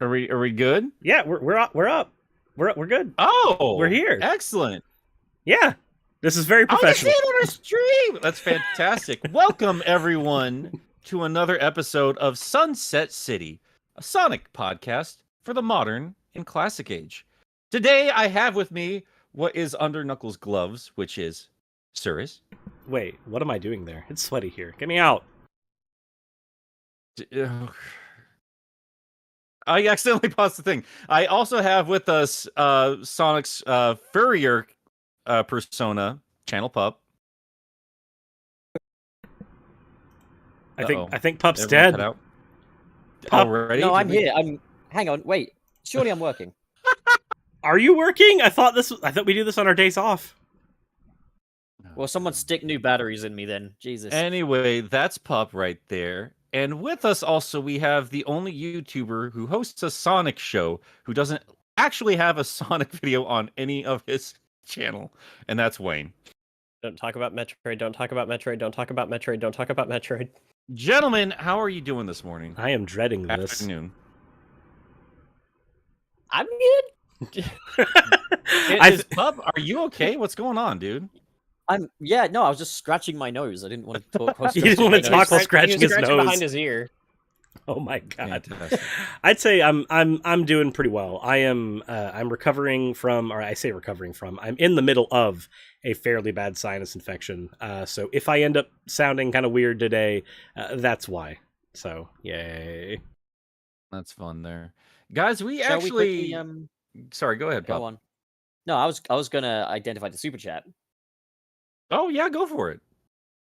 Are we good? Yeah, we're up. We're good. Oh, We're here. Excellent. Yeah, this is very Oh, you see professional. it on our stream. That's fantastic. Welcome everyone to another episode of Sunset City, a Sonic podcast for the modern and classic age. Today I have with me what is under Knuckles' gloves, which is Suris. Wait, what am I doing there? It's sweaty here. Get me out. I accidentally paused the thing. I also have with us Sonic's furrier persona, Channel Pup. I think Pup's dead. Pup? Already? No, I'm here. Hang on. Wait. Surely I'm working. Are you working? I thought we do this on our days off. Well, someone stick new batteries in me then. Jesus. Anyway, that's Pup right there. And with us also, we have the only YouTuber who hosts a Sonic show who doesn't actually have a Sonic video on any of his channel, and that's Wayne. Don't talk about Metroid, don't talk about Metroid, don't talk about Metroid, don't talk about Metroid. Gentlemen, how are you doing this morning? I am dreading this. Afternoon. I'm good. Pup, are you okay? What's going on, dude? I was just scratching my nose. I didn't want to talk. You didn't want to talk while scratching his nose behind his ear. Oh my god! I'd say I'm doing pretty well. I'm recovering from, or I say recovering from. I'm in the middle of a fairly bad sinus infection. So if I end up sounding kind of weird today, that's why. So yay! That's fun there, guys. Shall we quickly, Sorry, go ahead, Pup. Go on. No, I was gonna identify the super chat. Oh, yeah, go for it.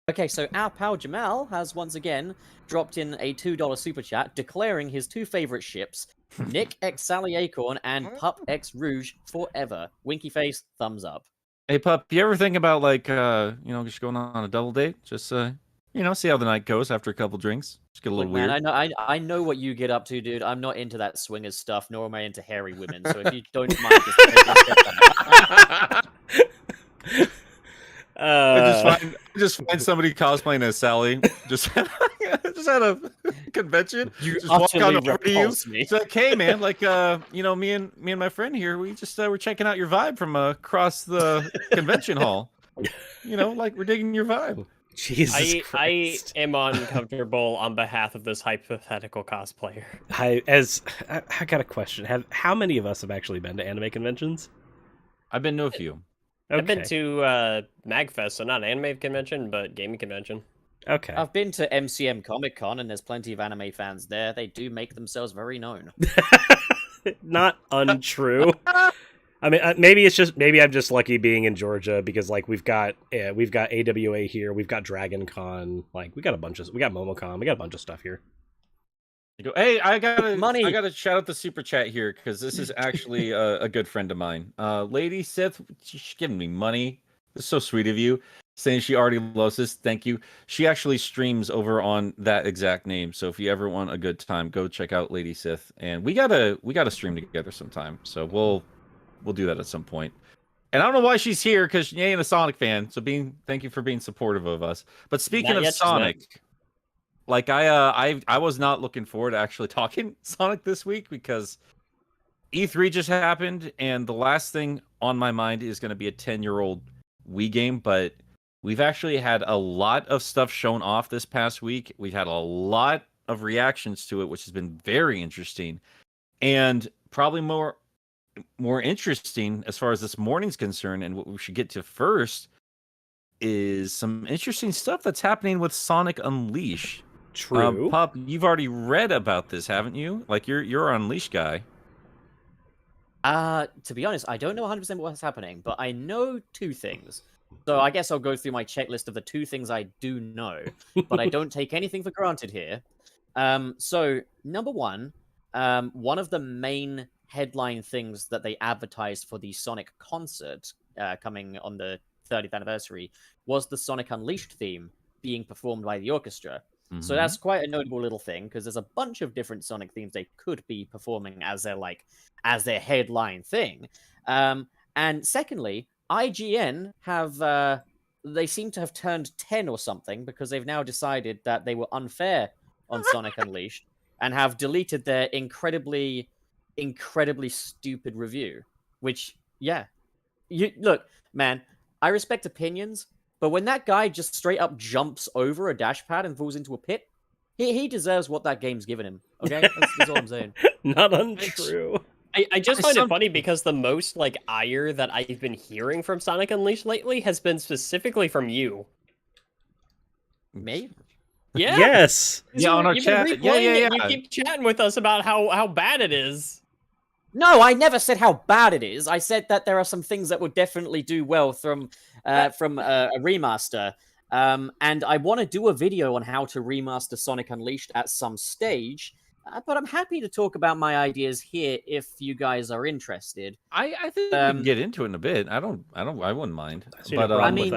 Okay, so our pal Jamal has once again dropped in a $2 super chat declaring his two favorite ships, Nick x Sally Acorn and Pup x Rouge forever. Winky face, thumbs up. Hey, Pup, you ever think about, just going on a double date? Just, see how the night goes after a couple drinks? Just get a little weird. Man, I know what you get up to, dude. I'm not into that swingers stuff, nor am I into hairy women, so if you don't mind, just take a step back. I just find somebody cosplaying as Sally. Just at a convention. You just walk on over to you. Me. It's like, hey man, me and my friend here, we just we're checking out your vibe from across the convention hall. We're digging your vibe. Jesus Christ. I am uncomfortable on behalf of this hypothetical cosplayer. I got a question. How many of us have actually been to anime conventions? I've been to a few. Okay. I've been to MagFest, so not an anime convention, but gaming convention. Okay. I've been to MCM Comic Con, and there's plenty of anime fans there. They do make themselves very known. Not untrue. I mean, maybe I'm just lucky being in Georgia because we've got AWA here, we've got Dragon Con, we got MomoCon, we got a bunch of stuff here. Hey, I gotta shout out the super chat here because this is actually a good friend of mine. Lady Sith, she's giving me money. It's so sweet of you, saying she already loves this. Thank you. She actually streams over on that exact name. So if you ever want a good time, go check out Lady Sith. And we gotta stream together sometime. So we'll do that at some point. And I don't know why she's here because she ain't a Sonic fan. So thank you for being supportive of us. But speaking of Sonic. I was not looking forward to actually talking Sonic this week because E3 just happened, and the last thing on my mind is going to be a 10-year-old Wii game, but we've actually had a lot of stuff shown off this past week. We've had a lot of reactions to it, which has been very interesting, and probably more interesting as far as this morning's concerned, and what we should get to first is some interesting stuff that's happening with Sonic Unleashed. True. Pup, you've already read about this, haven't you? You're an Unleashed guy. To be honest, I don't know 100% what's happening, but I know two things. So I guess I'll go through my checklist of the two things I do know, but I don't take anything for granted here. So number one of the main headline things that they advertised for the Sonic concert coming on the 30th anniversary was the Sonic Unleashed theme being performed by the orchestra. Mm-hmm. So that's quite a notable little thing because there's a bunch of different Sonic themes they could be performing as their headline thing. And secondly, IGN they seem to have turned 10 or something because they've now decided that they were unfair on Sonic Unleashed and have deleted their incredibly incredibly stupid review. Which, yeah, you look, man. I respect opinions, but when that guy just straight up jumps over a dash pad and falls into a pit, he deserves what that game's given him. Okay, that's all I'm saying. Not untrue. I just find it funny because the most like ire that I've been hearing from Sonic Unleashed lately has been specifically from you. Me? Yeah. Yes. Yeah, on our chat. Yeah. You keep chatting with us about how bad it is. No, I never said how bad it is. I said that there are some things that would definitely do well from a remaster. And I want to do a video on how to remaster Sonic Unleashed at some stage. But I'm happy to talk about my ideas here if you guys are interested. I think we can get into it in a bit. I wouldn't mind. But I mean,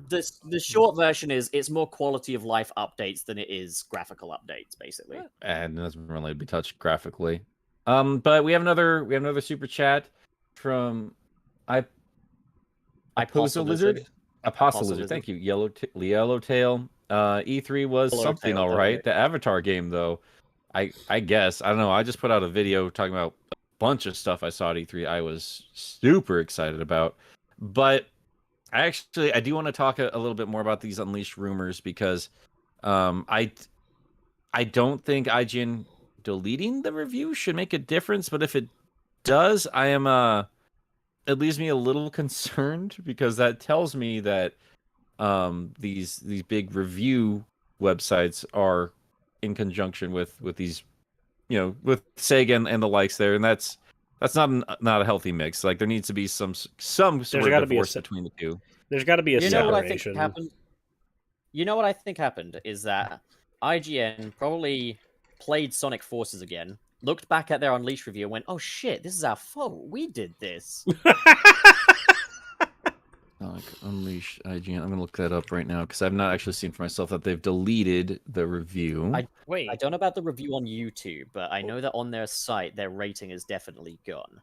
the short version is it's more quality of life updates than it is graphical updates, basically. And it doesn't really be touched graphically. But we have another super chat from Apostle Lizard. Thank you, Yellowtail. E3 was something all right. The Avatar game, though, I guess I don't know. I just put out a video talking about a bunch of stuff I saw at E3. I was super excited about, but I do want to talk a little bit more about these Unleashed rumors because I don't think IGN deleting the review should make a difference, but if it does, it leaves me a little concerned because that tells me that these big review websites are in conjunction with these, with Sega and the likes there, and that's not a healthy mix. Like there needs to be some sort of divorce between the two. There's got to be a separation. What I think happened? You know what I think happened is that IGN probably played Sonic Forces again, looked back at their Unleashed review and went, oh shit, this is our fault. We did this. Sonic Unleashed IGN. I'm going to look that up right now because I've not actually seen for myself that they've deleted the review. I don't know about the review on YouTube, but I know that on their site, their rating is definitely gone.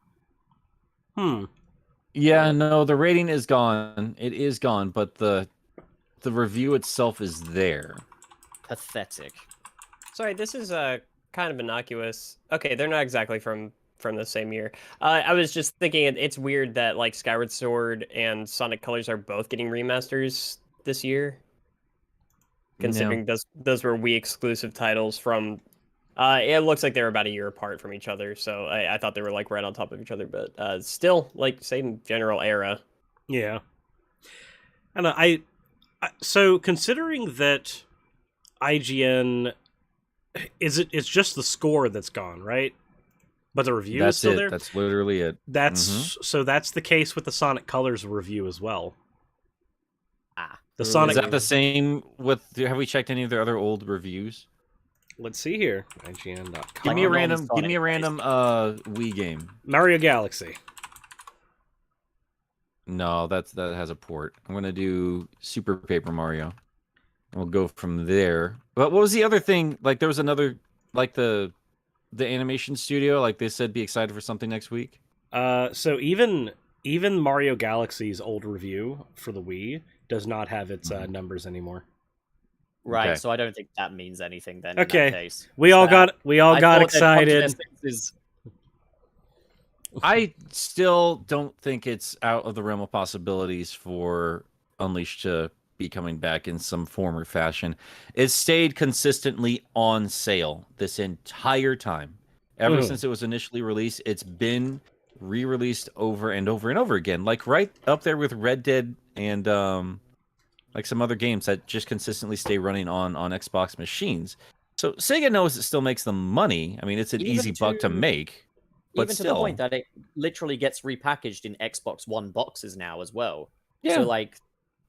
Yeah, no, the rating is gone. It is gone, but the review itself is there. Pathetic. Sorry, this is kind of innocuous. Okay, they're not exactly from the same year. I was just thinking it's weird that like Skyward Sword and Sonic Colors are both getting remasters this year. Considering those were Wii exclusive titles from it looks like they were about a year apart from each other, so I thought they were like right on top of each other, but still like same general era. Yeah. And so considering that IGN it's just the score that's gone, right? But the review is still there? That's literally it. So that's the case with the Sonic Colors review as well. The Sonic... Is that the same with... Have we checked any of their other old reviews? Let's see here. IGN.com. Give me a random Wii game. Mario Galaxy. No, that has a port. I'm going to do Super Paper Mario. We'll go from there. But what was the other thing? Like, there was another... Like, the animation studio, like they said, be excited for something next week. So even Mario Galaxy's old review for the Wii does not have its numbers anymore. Right, okay. So I don't think that means anything then. Okay, in that case. we all got excited. I still don't think it's out of the realm of possibilities for Unleashed to be coming back in some form or fashion. It stayed consistently on sale this entire time. Ever since it was initially released, it's been re-released over and over and over again. Like right up there with Red Dead and like some other games that just consistently stay running on Xbox machines. So Sega knows it still makes them money. I mean, it's an easy buck to make. But even still, to the point that it literally gets repackaged in Xbox One boxes now as well. Yeah. So like,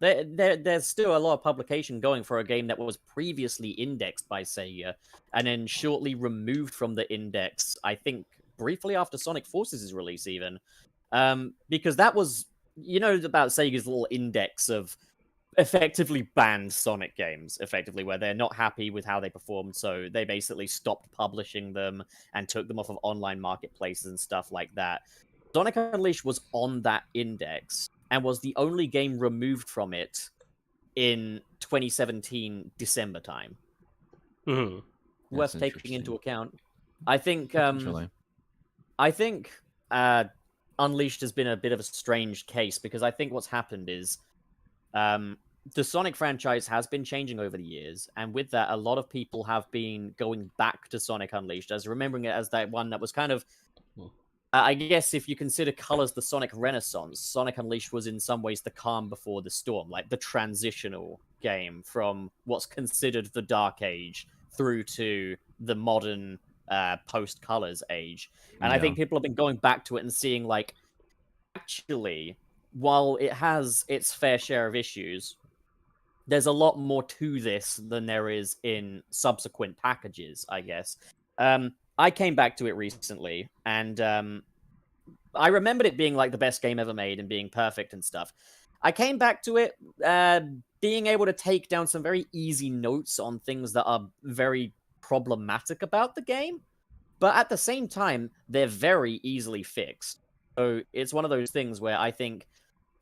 there's still a lot of publication going for a game that was previously indexed by Sega, and then shortly removed from the index, I think briefly after Sonic Forces' release even. Because that was, about Sega's little index of effectively banned Sonic games, effectively, where they're not happy with how they performed, so they basically stopped publishing them and took them off of online marketplaces and stuff like that. Sonic Unleashed was on that index and was the only game removed from it in 2017 December time. Mm-hmm. Worth taking into account. I think I think Unleashed has been a bit of a strange case because I think what's happened is the Sonic franchise has been changing over the years, and with that, a lot of people have been going back to Sonic Unleashed as remembering it as that one that was kind of, I guess, if you consider Colors the Sonic Renaissance, Sonic Unleashed was in some ways the calm before the storm, like the transitional game from what's considered the Dark Age through to the modern post-Colors age. And I think people have been going back to it and seeing, like, actually, while it has its fair share of issues, there's a lot more to this than there is in subsequent packages, I guess. I came back to it recently, and I remembered it being like the best game ever made and being perfect and stuff. I came back to it being able to take down some very easy notes on things that are very problematic about the game, but at the same time, they're very easily fixed. So it's one of those things where I think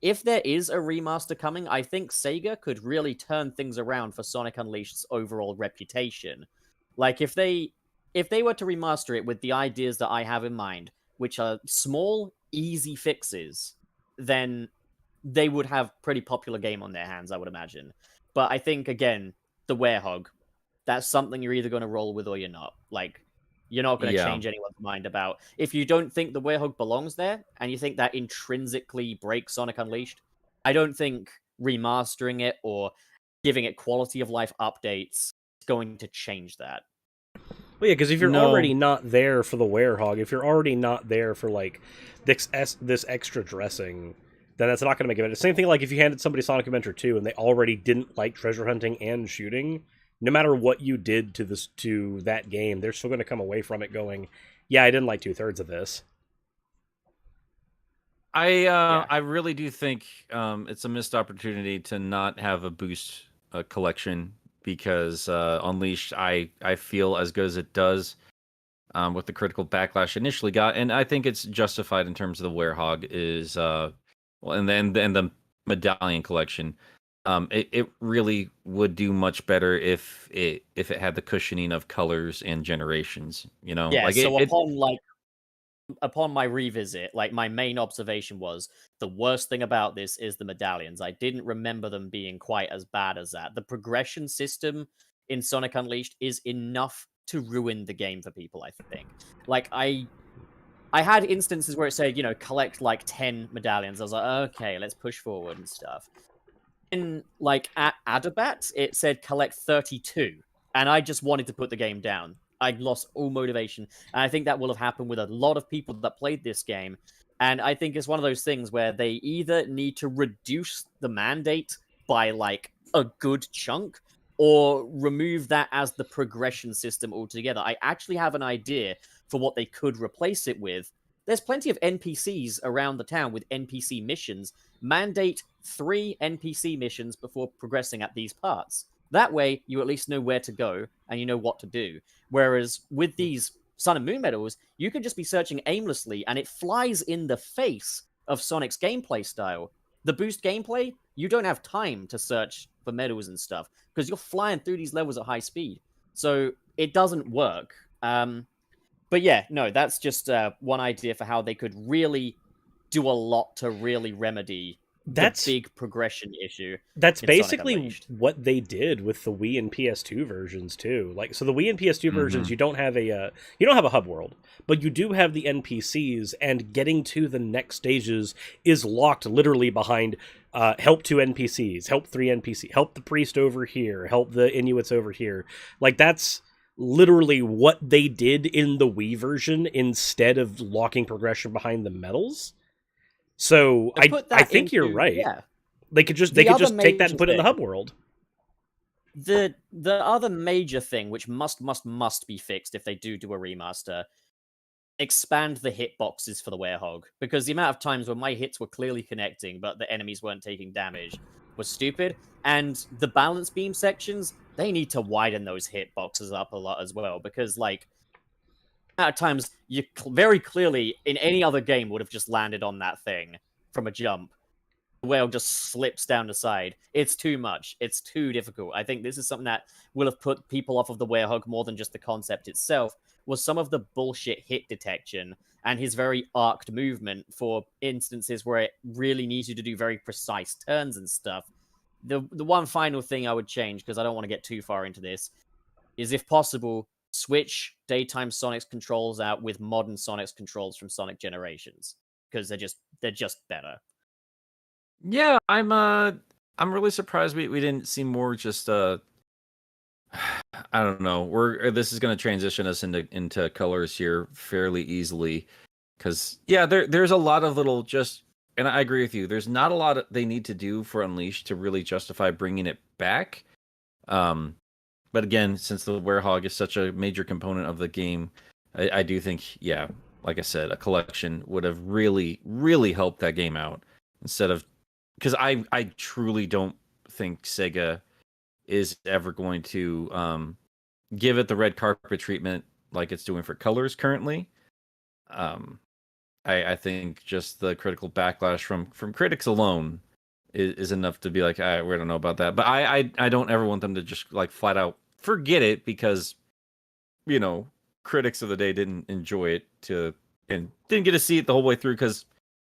if there is a remaster coming, I think Sega could really turn things around for Sonic Unleashed's overall reputation. Like, if they were to remaster it with the ideas that I have in mind, which are small, easy fixes, then they would have a pretty popular game on their hands, I would imagine. But I think, again, the Werehog, that's something you're either going to roll with or you're not. Like, you're not going to change anyone's mind about. If you don't think the Werehog belongs there, and you think that intrinsically breaks Sonic Unleashed, I don't think remastering it or giving it quality of life updates is going to change that. Well, yeah, because if you're already not there for the Werehog, if you're already not there for, like, this extra dressing, then that's not going to make it better. Same thing like if you handed somebody Sonic Adventure 2 and they already didn't like treasure hunting and shooting, no matter what you did to that game, they're still going to come away from it going, yeah, I didn't like 2/3 of this. I really do think it's a missed opportunity to not have a boost collection, because Unleashed, I feel as good as it does with the critical backlash initially got, and I think it's justified in terms of the Werehog is and then the Medallion collection. It really would do much better if it had the cushioning of colors and generations, you know? Yeah, like so upon my revisit, like, my main observation was the worst thing about this is the medallions. I didn't remember them being quite as bad as that. The progression system in Sonic Unleashed is enough to ruin the game for people, I think. Like, I had instances where it said, you know, collect like 10 medallions. I was like, okay, let's push forward and stuff. And like at Adabat, it said collect 32, and I just wanted to put the game down. I lost all motivation, and I think that will have happened with a lot of people that played this game. And I think it's one of those things where they either need to reduce the mandate by like a good chunk, or remove that as the progression system altogether. I actually have an idea for what they could replace it with. There's plenty of NPCs around the town with NPC missions. Mandate 3 NPC missions before progressing at these parts. That way, you at least know where to go, and you know what to do. Whereas with these Sun and Moon medals, you can just be searching aimlessly, and it flies in the face of Sonic's gameplay style. The boost gameplay, you don't have time to search for medals and stuff, because you're flying through these levels at high speed. So it doesn't work. But yeah, no, that's just one idea for how they could really do a lot to really remedy the big progression issue. That's basically what they did with the Wii and PS2 versions too. Like, so the Wii and PS2 versions, you don't have a hub world, but you do have the NPCs, and getting to the next stages is locked literally behind help 2 NPCs, help 3 NPCs, help the priest over here, help the Inuits over here. Like, that's literally what they did in the Wii version instead of locking progression behind the medals. So I think you're right. Yeah. They could just take that and put it in the hub world. The other major thing, which must be fixed if they do a remaster, expand the hitboxes for the Werehog, because the amount of times when my hits were clearly connecting but the enemies weren't taking damage was stupid. And the balance beam sections, they need to widen those hitboxes up a lot as well, because like at times you very clearly in any other game would have just landed on that thing from a jump. The whale just slips down the side. It's too much. It's too difficult. I think this is something that will have put people off of the Werehog more than just the concept itself, was some of the bullshit hit detection and his very arced movement for instances where it really needs you to do very precise turns and stuff. The one final thing I would change, because I don't want to get too far into this, is if possible, switch daytime Sonic's controls out with modern Sonic's controls from Sonic Generations, because they're just better. Yeah, I'm really surprised we didn't see more just I don't know. This is going to transition us into colors here fairly easily, because yeah, there's a lot of little and I agree with you. There's not a lot they need to do for Unleashed to really justify bringing it back. But again, since the Werehog is such a major component of the game, I do think, yeah, like I said, a collection would have really, really helped that game out, instead of, because I truly don't think Sega is ever going to give it the red carpet treatment like it's doing for Colors currently. I think just the critical backlash from critics alone is enough to be like, we don't know about that. But I don't ever want them to just like flat out forget it, because critics of the day didn't enjoy it and didn't get to see it the whole way through, because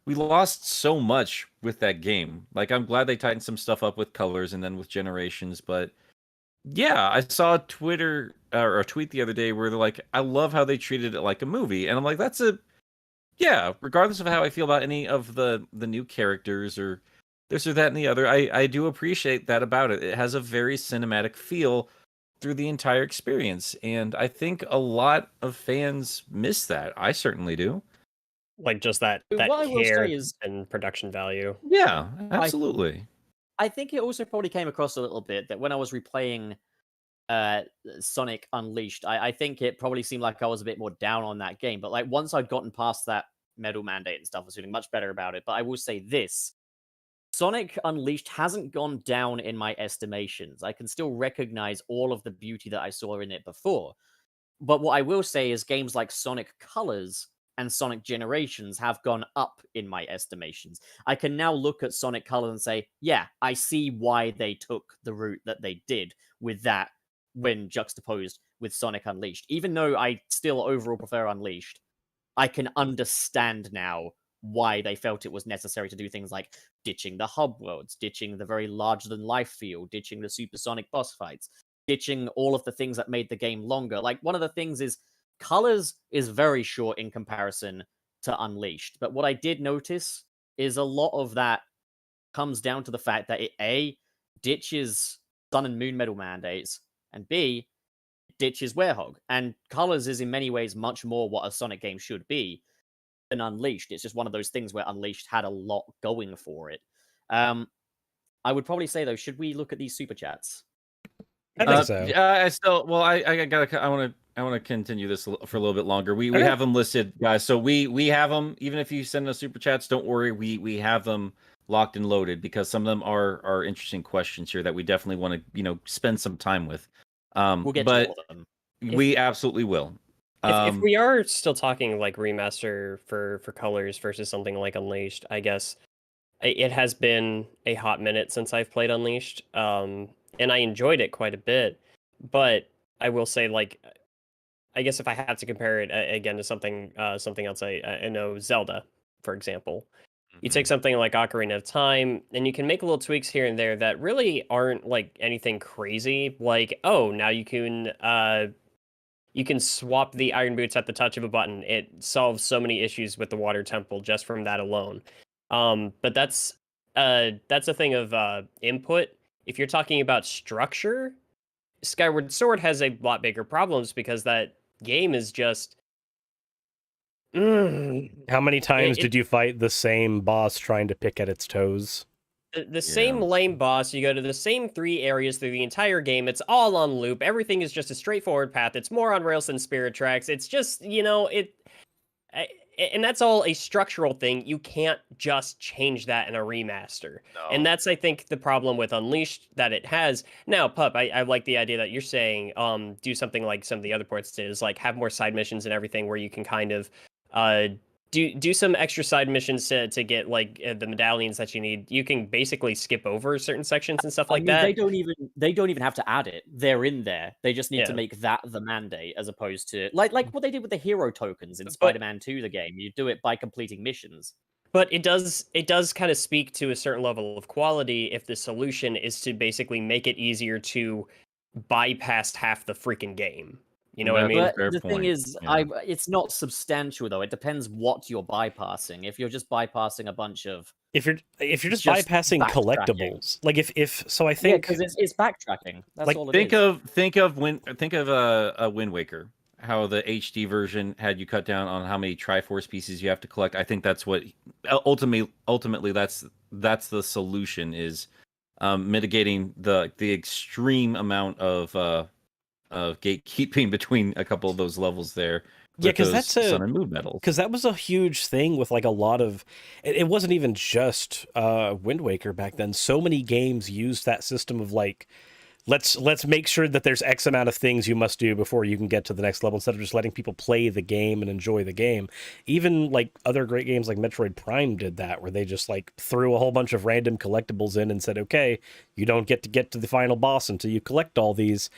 we lost so much with that game. Like, I'm glad they tightened some stuff up with Colors and then with Generations, but yeah, I saw a Twitter or a tweet the other day where they're like, I love how they treated it like a movie. And I'm like, yeah, regardless of how I feel about any of the new characters or this or that and the other, I do appreciate that about it. It has a very cinematic feel through the entire experience, and I think a lot of fans miss that. I certainly do. Like, just that care and production value. Yeah, absolutely. I think it also probably came across a little bit that when I was replaying Sonic Unleashed, I think it probably seemed like I was a bit more down on that game. But like, once I'd gotten past that medal mandate and stuff, I was feeling much better about it. But I will say this: Sonic Unleashed hasn't gone down in my estimations. I can still recognize all of the beauty that I saw in it before. But what I will say is games like Sonic Colors and Sonic Generations have gone up in my estimations. I can now look at Sonic Colors and say, yeah, I see why they took the route that they did with that when juxtaposed with Sonic Unleashed. Even though I still overall prefer Unleashed, I can understand now why they felt it was necessary to do things like ditching the hub worlds, ditching the very larger-than-life feel, ditching the supersonic boss fights, ditching all of the things that made the game longer. Like, one of the things is Colors is very short in comparison to Unleashed, but what I did notice is a lot of that comes down to the fact that it, A, ditches Sun and Moon medal mandates, and B, ditches Werehog. And Colors is in many ways much more what a Sonic game should be than Unleashed. It's just one of those things where Unleashed had a lot going for it. I would probably say, though, should we look at these super chats? I think so. I want to continue this for a little bit longer. We have them listed, guys. So we have them. Even if you send us super chats, don't worry. We have them locked and loaded, because some of them are interesting questions here that we definitely want to spend some time with. We'll get to all of them. We absolutely will. If we are still talking like remaster for Colors versus something like Unleashed, I guess it has been a hot minute since I've played Unleashed, and I enjoyed it quite a bit. But I will say, like, I guess if I had to compare it again to something else, I know Zelda, for example. You take something like Ocarina of Time, and you can make little tweaks here and there that really aren't like anything crazy. Like, oh, now you can swap the iron boots at the touch of a button. It solves so many issues with the water temple just from that alone. But that's a thing of input. If you're talking about structure, Skyward Sword has a lot bigger problems, because that game is just... How many times did you fight the same boss trying to pick at its toes? The same lame boss. You go to the same 3 areas through the entire game. It's all on loop. Everything is just a straightforward path. It's more on rails than Spirit Tracks. It's just, and that's all a structural thing. You can't just change that in a remaster. No. And that's, I think, the problem with Unleashed that it has. Now, Pup, I like the idea that you're saying, do something like some of the other ports did, is like have more side missions and everything where you can kind of do some extra side missions to get like the medallions that you need. You can basically skip over certain sections and stuff like that. They don't even have to add it. They're in there. They just need to Yeah. make that the mandate, as opposed to like what they did with the hero tokens in Spider-Man 2, the game. You do it by completing missions. But it does kind of speak to a certain level of quality if the solution is to basically make it easier to bypass half the freaking game. You know what I mean? But Fair the point. thing is, Yeah. it's not substantial though. It depends what you're bypassing. If you're just bypassing a bunch of, If you're just just bypassing backtracking. collectibles, like if so, I think because it's backtracking. That's like, all it Think is. of a Wind Waker. How the HD version had you cut down on how many Triforce pieces you have to collect. I think that's what ultimately that's the solution, is mitigating the extreme amount of gatekeeping between a couple of those levels there. Yeah, because those that's Sun and Moon medals. because that was a huge thing with like a lot of. It wasn't even just Wind Waker back then. So many games used that system of like, let's make sure that there's X amount of things you must do before you can get to the next level, instead of just letting people play the game and enjoy the game. Even like other great games like Metroid Prime did that, where they just like threw a whole bunch of random collectibles in and said, okay, you don't get to the final boss until you collect all these.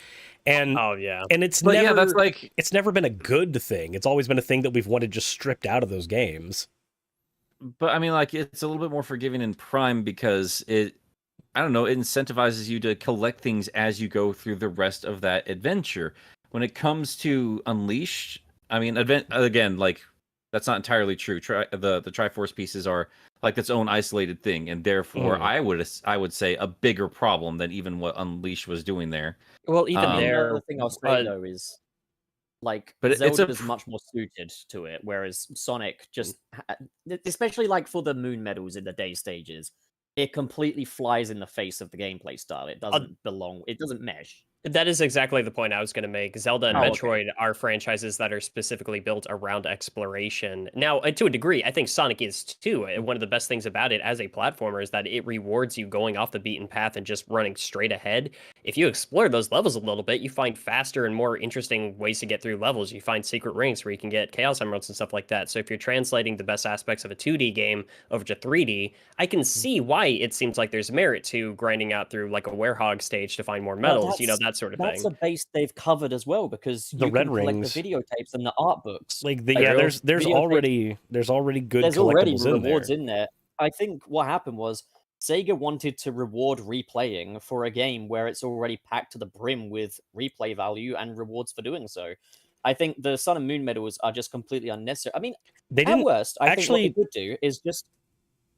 And Oh yeah. and it's But never yeah, that's like it's never been a good thing. It's always been a thing that we've wanted just stripped out of those games. But I mean, like, it's a little bit more forgiving in Prime because I don't know, it incentivizes you to collect things as you go through the rest of that adventure. When it comes to Unleashed, I mean, again, like, that's not entirely true. The Triforce pieces are like its own isolated thing, and therefore, I would say a bigger problem than even what Unleashed was doing there. Well, even The there, other thing I'll say though is, like, But it's Zelda is much more suited to it, whereas Sonic just, especially like for the moon medals in the day stages, it completely flies in the face of the gameplay style. It doesn't belong. It doesn't mesh. that is exactly the point I was going to make. Zelda and Oh, okay. Metroid are franchises that are specifically built around exploration. Now, to a degree, I think Sonic is too. One of the best things about it as a platformer is that it rewards you going off the beaten path and just running straight ahead. If you explore those levels a little bit, you find faster and more interesting ways to get through levels. You find secret rings where you can get Chaos Emeralds and stuff like that. So if you're translating the best aspects of a 2D game over to 3D, I can see why it seems like there's merit to grinding out through like a werehog stage to find more medals, that sort of thing. That's a base they've covered as well, because The you red can collect rings. the videotapes and the art books. Like Like, there's already good There's collectibles already in rewards there. in there. I think what happened was Sega wanted to reward replaying for a game where it's already packed to the brim with replay value and rewards for doing so. I think the Sun and Moon medals are just completely unnecessary. I mean, They at didn't worst, I think what actually. they could do is just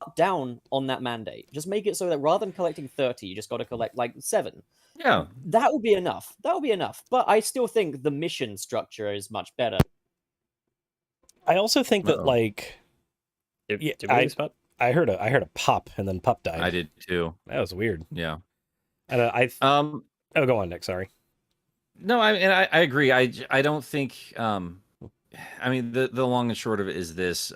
cut down on that mandate. Just make it so that rather than collecting 30, you just got to collect like 7. Yeah. That would be enough. That would be enough. But I still think the mission structure is much better. I also think that like Did yeah, we lose Pup? I heard a pop and then Pup died. I did too. That was weird. Yeah. And Oh, go on, Nick. Sorry. No, I agree. I don't think. I mean, the long and short of it is this: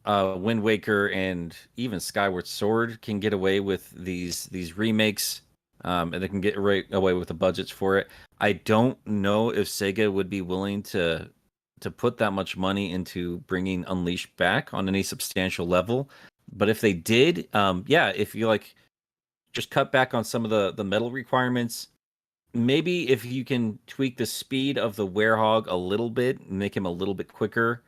Wind Waker and even Skyward Sword can get away with these remakes, and they can get away with the budgets for it. I don't know if Sega would be willing to put that much money into bringing Unleashed back on any substantial level. But if they did, yeah, if you like, just cut back on some of the metal requirements. Maybe if you can tweak the speed of the werehog a little bit, make him a little bit quicker.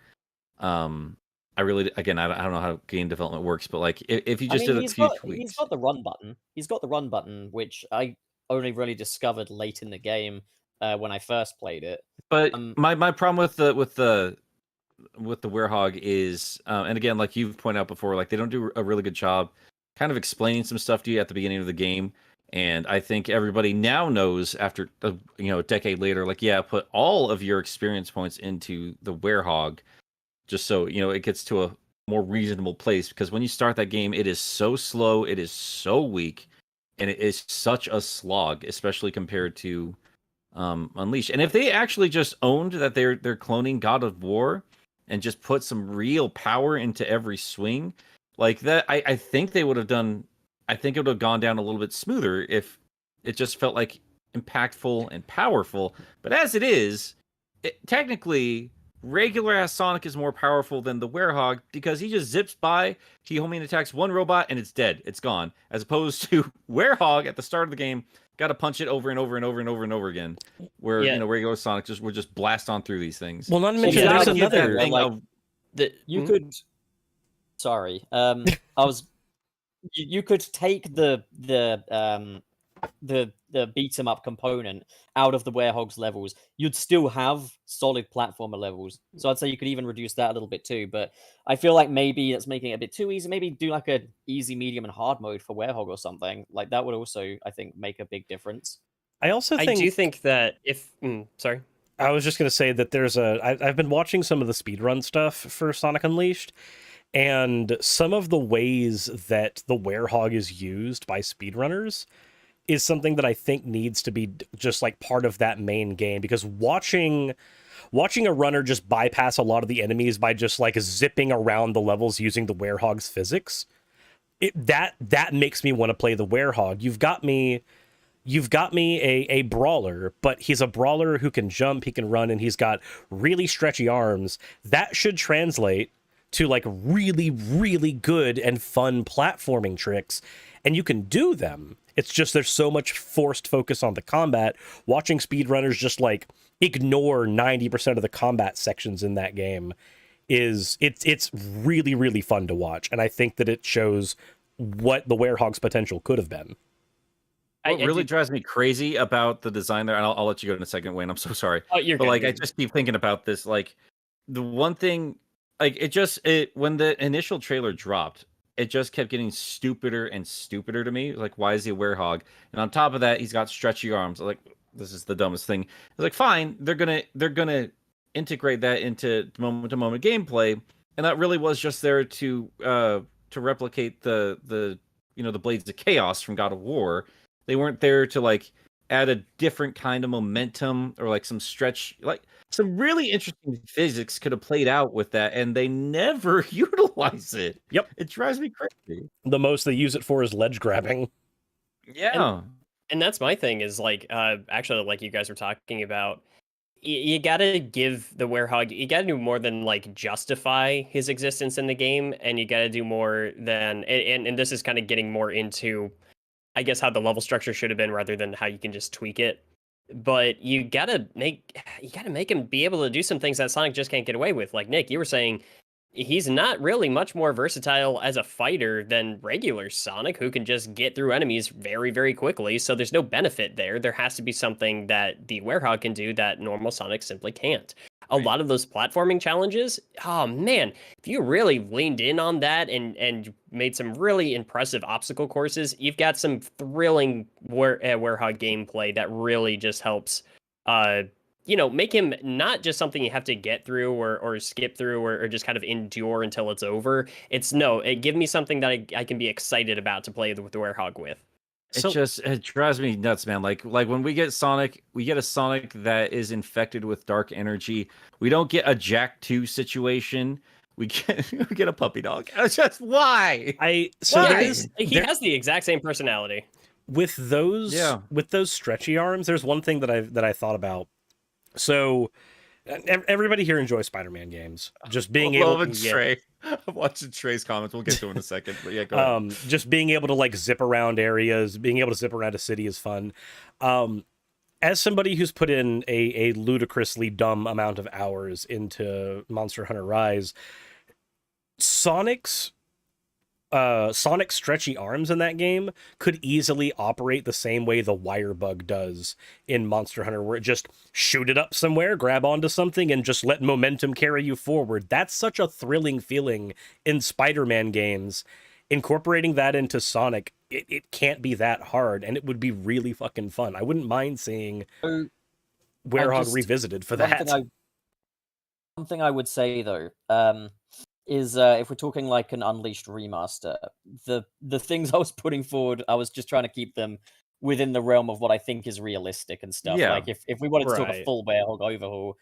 I really, again, I don't know how game development works, but like if you just did a few tweaks. He's got the run button. He's got the run button, which I only really discovered late in the game when I first played it. But my problem with the werehog is, and again, like you've pointed out before, like they don't do a really good job kind of explaining some stuff to you at the beginning of the game. And I think everybody now knows after a decade later, like, yeah, put all of your experience points into the werehog, just so it gets to a more reasonable place. Because when you start that game, it is so slow, it is so weak, and it is such a slog, especially compared to Unleashed. And if they actually just owned that they're cloning God of War and just put some real power into every swing like that, I think they would have done. I think it would have gone down a little bit smoother if it just felt like impactful and powerful. But as it is, technically, regular ass Sonic is more powerful than the Werehog because he just zips by, he homing attacks one robot and it's dead. It's gone. As opposed to Werehog at the start of the game, got to punch it over and over and over and over and over again. Where regular Sonic we're just blast on through these things. Well, not to mention there's another thing like you could. Sorry, you could take the beat 'em up component out of the Werehog's levels. You'd still have solid platformer levels. So I'd say you could even reduce that a little bit too. But I feel like maybe that's making it a bit too easy. Maybe do like a easy, medium, and hard mode for Werehog or something. Like that would also, I think, make a big difference. I do think that if sorry. I was just going to say that I've been watching some of the speedrun stuff for Sonic Unleashed, and some of the ways that the Werehog is used by speedrunners is something that I think needs to be just like part of that main game, because watching a runner just bypass a lot of the enemies by just like zipping around the levels using the Werehog's physics, that makes me want to play the Werehog. You've got me a brawler, but he's a brawler who can jump, he can run, and he's got really stretchy arms. That should translate to like really, really good and fun platforming tricks, and you can do them. It's just there's so much forced focus on the combat. Watching speedrunners just like ignore 90% of the combat sections in that game it's really, really fun to watch, and I think that it shows what the Werehog's potential could have been. What really drives me crazy about the design there, and I'll let you go in a second, Wayne. I'm so sorry. Oh, you're but good. Like, I just keep thinking about this. Like, the one thing, like, when the initial trailer dropped, it just kept getting stupider and stupider to me. Like, why is he a Werehog? And on top of that, he's got stretchy arms. Like, this is the dumbest thing. It's like, fine, they're gonna integrate that into moment-to-moment gameplay, and that really was just there to replicate the Blades of Chaos from God of War. They weren't there to like add a different kind of momentum or like some stretch, like some really interesting physics could have played out with that, and they never utilize it. Yep. It drives me crazy. The most they use it for is ledge grabbing. Yeah. And that's my thing is like, actually, like you guys were talking about, you gotta give the Werehog, you gotta do more than like justify his existence in the game, and you gotta do more than, and this is kind of getting more into, I guess, how the level structure should have been rather than how you can just tweak it. But you gotta make him be able to do some things that Sonic just can't get away with. Like Nick, you were saying, he's not really much more versatile as a fighter than regular Sonic, who can just get through enemies very, very quickly. So there's no benefit there. There has to be something that the Werehog can do that normal Sonic simply can't. A lot of those platforming challenges, oh man, if you really leaned in on that and made some really impressive obstacle courses, you've got some thrilling Werehog gameplay that really just helps make him not just something you have to get through or skip through or just kind of endure until it's over. Give me something that I can be excited about to play with the Werehog with. It drives me nuts, man. Like when we get Sonic, we get a Sonic that is infected with dark energy. We don't get a Jack 2 situation. We get a puppy dog. It's just why? He has the exact same personality. With those stretchy arms, there's one thing that I thought about. So everybody here enjoys Spider-Man games. Just being able to Trey. I'm watching Trey's comments. We'll get to it in a second. But yeah, go ahead. Just being able to like zip around areas, being able to zip around a city is fun. As somebody who's put in a ludicrously dumb amount of hours into Monster Hunter Rise, Sonic's stretchy arms in that game could easily operate the same way the wire bug does in Monster Hunter, where it just shoot it up somewhere, grab onto something, and just let momentum carry you forward. That's such a thrilling feeling in Spider-Man games. Incorporating that into Sonic, it can't be that hard, and it would be really fucking fun. I wouldn't mind seeing Werehog revisited for that. One thing I would say, though, is if we're talking like an Unleashed remaster, the things I was putting forward, I was just trying to keep them within the realm of what I think is realistic and stuff. Yeah. Like if we wanted to talk a full Werehog overhaul,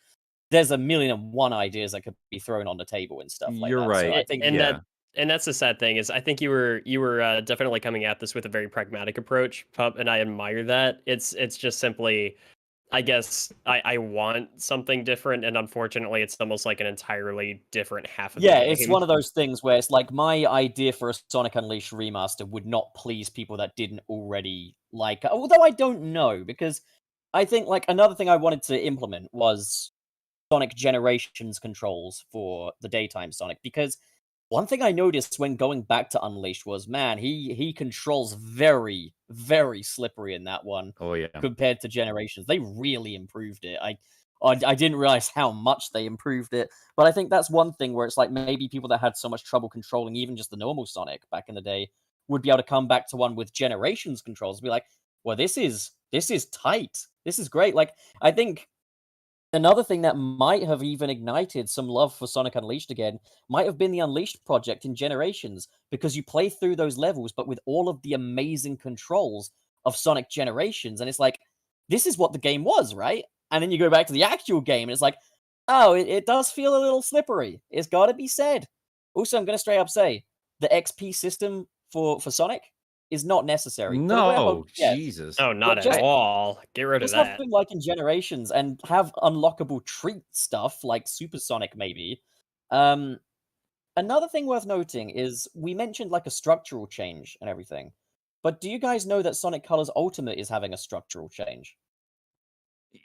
there's a million and one ideas that could be thrown on the table and stuff like You're that. right. So I think, and that's the sad thing is I think you were definitely coming at this with a very pragmatic approach, Pup, and I admire that. It's just simply I guess I want something different, and unfortunately, it's almost like an entirely different half of the game. It's one of those things where it's like my idea for a Sonic Unleashed remaster would not please people that didn't already like it. Although I don't know, because I think like another thing I wanted to implement was Sonic Generations controls for the daytime Sonic, because one thing I noticed when going back to Unleashed was, man, he controls very, very slippery in that one. Oh yeah. Compared to Generations, they really improved it. I didn't realize how much they improved it, but I think that's one thing where it's like maybe people that had so much trouble controlling even just the normal Sonic back in the day would be able to come back to one with Generations controls and be like, well, this is tight. This is great. Like, I think another thing that might have even ignited some love for Sonic Unleashed again might have been the Unleashed project in Generations, because you play through those levels, but with all of the amazing controls of Sonic Generations, and it's like, this is what the game was, right? And then you go back to the actual game, and it's like, oh, it does feel a little slippery. It's got to be said. Also, I'm going to straight up say, the XP system for Sonic is not necessary. No, Jesus. Oh, not at all. Get rid of that. Something like in Generations, and have unlockable treat stuff like Super Sonic, maybe. Another thing worth noting is we mentioned like a structural change and everything, but do you guys know that Sonic Colors Ultimate is having a structural change?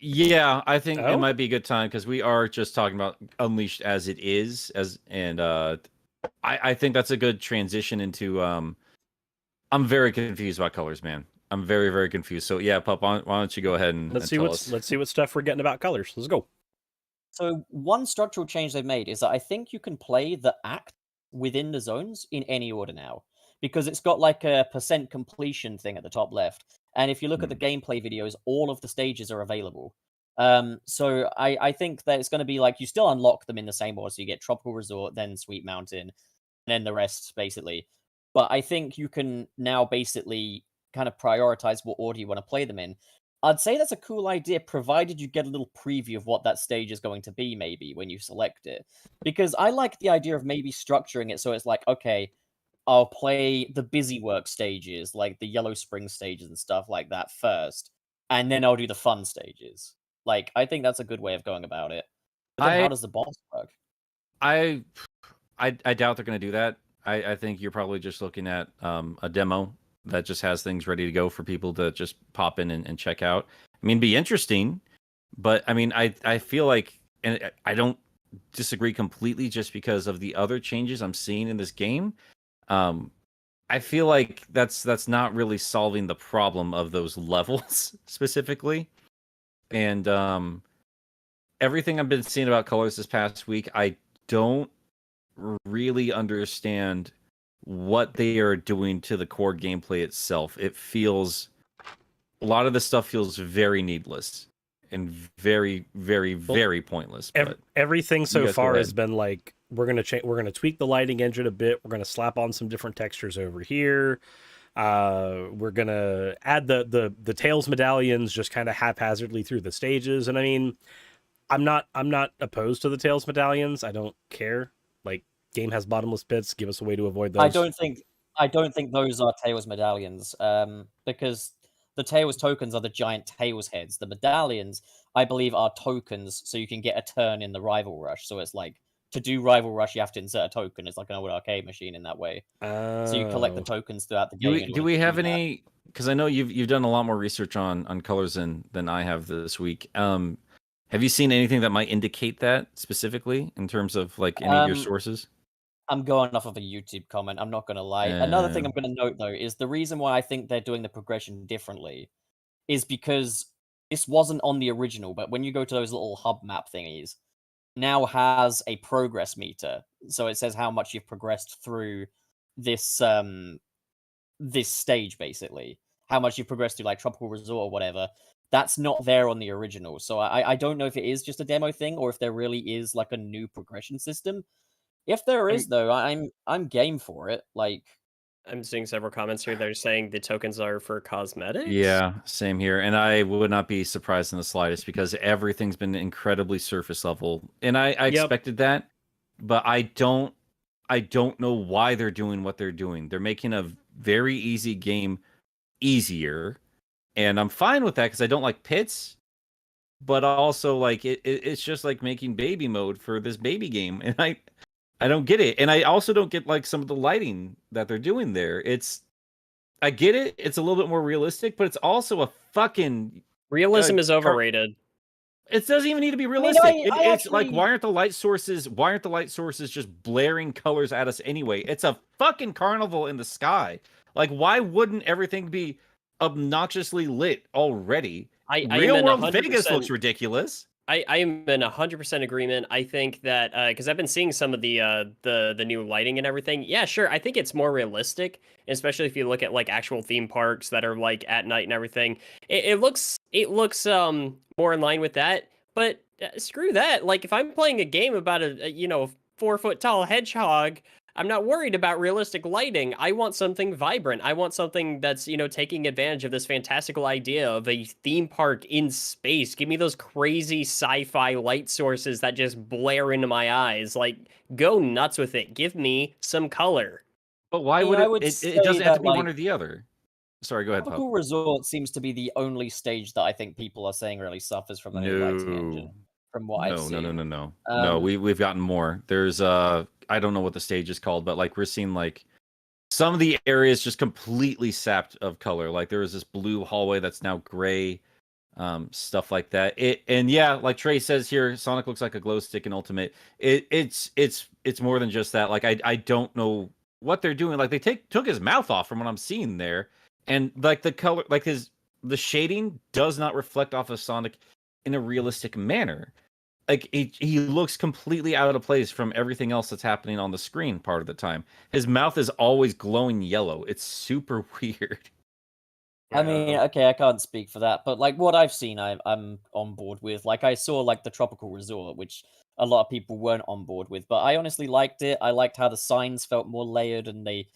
Yeah, I think it might be a good time, because we are just talking about Unleashed as it is, I think that's a good transition into. I'm very confused about colors, man. I'm very, very confused. So yeah, Pup, why don't you go ahead and let's see what stuff we're getting about colors. Let's go. So one structural change they've made is that I think you can play the act within the zones in any order now, because it's got like a % completion thing at the top left. And if you look at the gameplay videos, all of the stages are available. So I think that it's going to be like you still unlock them in the same order. So you get Tropical Resort, then Sweet Mountain, and then the rest, basically. But I think you can now basically kind of prioritize what order you want to play them in. I'd say that's a cool idea, provided you get a little preview of what that stage is going to be, maybe, when you select it. Because I like the idea of maybe structuring it so it's like, okay, I'll play the busy work stages, like the Yellow Spring stages and stuff like that first, and then I'll do the fun stages. Like, I think that's a good way of going about it. But then how does the boss work? I doubt they're going to do that. I think you're probably just looking at a demo that just has things ready to go for people to just pop in and check out. I mean, be interesting, but I mean, I feel like, and I don't disagree completely just because of the other changes I'm seeing in this game. I feel like that's not really solving the problem of those levels specifically. And everything I've been seeing about colors this past week, I don't really understand what they are doing to the core gameplay itself. It feels, a lot of the stuff feels very needless and very, very, very pointless. Everything so far has been like, we're gonna tweak the lighting engine a bit. We're gonna slap on some different textures over here. We're gonna add the Tails medallions just kind of haphazardly through the stages. And I mean, I'm not opposed to the Tails medallions. I don't care. Like, game has bottomless pits. Give us a way to avoid those. I don't think those are Tails medallions. Because the Tails tokens are the giant Tails heads. The medallions, I believe, are tokens, so you can get a turn in the Rival Rush. So it's like, to do Rival Rush, you have to insert a token. It's like an old arcade machine in that way. So you collect the tokens throughout the game. Do we have any? Because I know you've done a lot more research on colors than I have this week. Have you seen anything that might indicate that specifically in terms of like any of your sources? I'm going off of a YouTube comment. I'm not going to lie. Another thing I'm going to note, though, is the reason why I think they're doing the progression differently is because this wasn't on the original, but when you go to those little hub map thingies, now has a progress meter. So it says how much you've progressed through this this stage, basically. How much you've progressed through, like, Tropical Resort or whatever. That's not there on the original. So I don't know if it is just a demo thing or if there really is, like, a new progression system. If there is, though, I'm game for it. Like, I'm seeing several comments here that are saying the tokens are for cosmetics. Yeah, same here. And I would not be surprised in the slightest because everything's been incredibly surface level. And I expected that, but I don't know why they're doing what they're doing. They're making a very easy game easier. And I'm fine with that because I don't like pits. but also like it's just like making baby mode for this baby game, and I don't get it, and I also don't get like some of the lighting that they're doing there. I get it, it's a little bit more realistic, but it's also a fucking Realism is overrated. It doesn't even need to be realistic. It's actually... like, why aren't the light sources just blaring colors at us anyway? It's a fucking carnival in the sky. Like, why wouldn't everything be obnoxiously lit already? Real world Vegas looks ridiculous. I am in 100% agreement. I think that because I've been seeing some of the new lighting and everything. Yeah, sure. I think it's more realistic, especially if you look at like actual theme parks that are like at night and everything. It looks more in line with that. But screw that. Like if I'm playing a game about a 4-foot tall hedgehog, I'm not worried about realistic lighting. I want something vibrant. I want something that's, taking advantage of this fantastical idea of a theme park in space. Give me those crazy sci-fi light sources that just blare into my eyes. Like, go nuts with it. Give me some color. But why would it doesn't have to be one or the other. Sorry, go ahead, Pup. Tropical Resort seems to be the only stage that I think people are saying really suffers from the new lighting engine. From what I've seen. No. No, we've gotten more. There's I don't know what the stage is called, but like we're seeing like some of the areas just completely sapped of color. Like there was this blue hallway that's now gray, stuff like that. And yeah, like Trey says here, Sonic looks like a glow stick in Ultimate. It's more than just that. Like I don't know what they're doing. Like they took his mouth off from what I'm seeing there, and like the color, like the shading does not reflect off of Sonic in a realistic manner. Like he looks completely out of place from everything else that's happening on the screen part of the time. His mouth is always glowing yellow. It's super weird. I mean, okay, I can't speak for that, but like what I've seen, I'm on board with. Like I saw like the Tropical Resort, which a lot of people weren't on board with, but I honestly liked it. I liked how the signs felt more layered, and they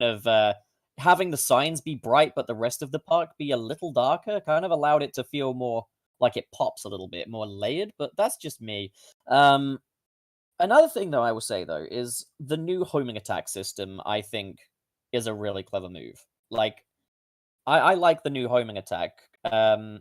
kind of having the signs be bright, but the rest of the park be a little darker, kind of allowed it to feel more like it pops a little bit more layered, but that's just me. Another thing, though, I will say, though, is the new homing attack system, I think, is a really clever move. Like, I like the new homing attack. Do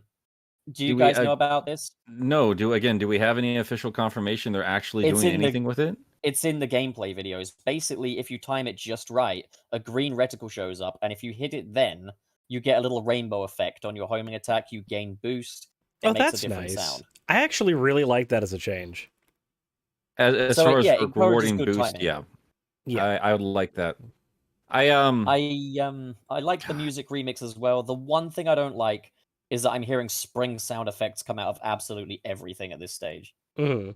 you guys know about this? No. Do we have any official confirmation they're actually doing anything with it? It's in the gameplay videos. Basically, if you time it just right, a green reticle shows up, and if you hit it then, you get a little rainbow effect on your homing attack, you gain boost. That's nice. Sound. I actually really like that as a change. As far as rewarding boost, timing. Yeah. I would like that. I like the music remix as well. The one thing I don't like is that I'm hearing spring sound effects come out of absolutely everything at this stage. Mm-hmm.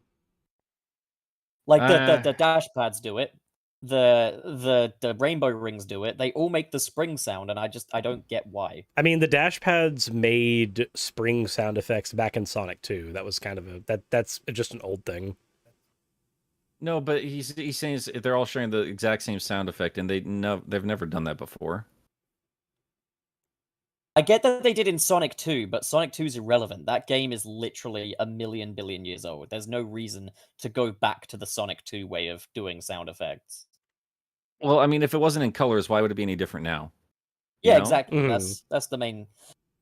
Like the dash pads do it. The rainbow rings do it. They all make the spring sound, and I don't get why. I mean, the dash pads made spring sound effects back in Sonic 2. That was kind of that's just an old thing. No, but he's saying they're all sharing the exact same sound effect, and they've never done that before. I get that they did in Sonic 2, but Sonic 2 is irrelevant. That game is literally a million billion years old. There's no reason to go back to the Sonic 2 way of doing sound effects. Well, I mean, if it wasn't in colors, why would it be any different now? Yeah, exactly. That's the main.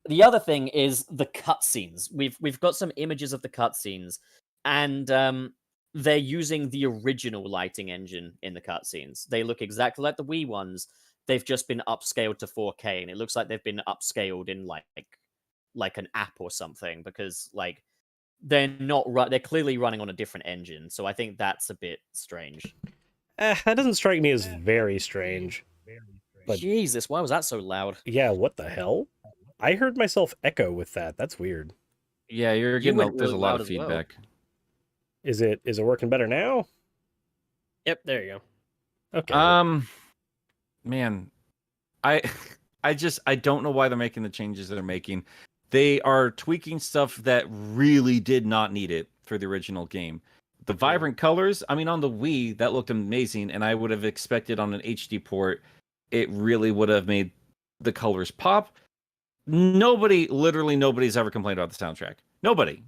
The other thing is the cutscenes. We've got some images of the cutscenes, and they're using the original lighting engine in the cutscenes. They look exactly like the Wii ones. They've just been upscaled to 4K, and it looks like they've been upscaled in like an app or something, because like they're clearly running on a different engine. So I think that's a bit strange. That doesn't strike me as very strange. But Jesus, why was that so loud? Yeah, what the hell? I heard myself echo with that. That's weird. Yeah, you're getting there's a lot of feedback. Well. Is it working better now? Yep, there you go. Okay. Man, I don't know why they're making the changes that they're making. They are tweaking stuff that really did not need it for the original game. The vibrant colors, I mean, on the Wii, that looked amazing, and I would have expected on an HD port, it really would have made the colors pop. Literally nobody's ever complained about the soundtrack. Nobody.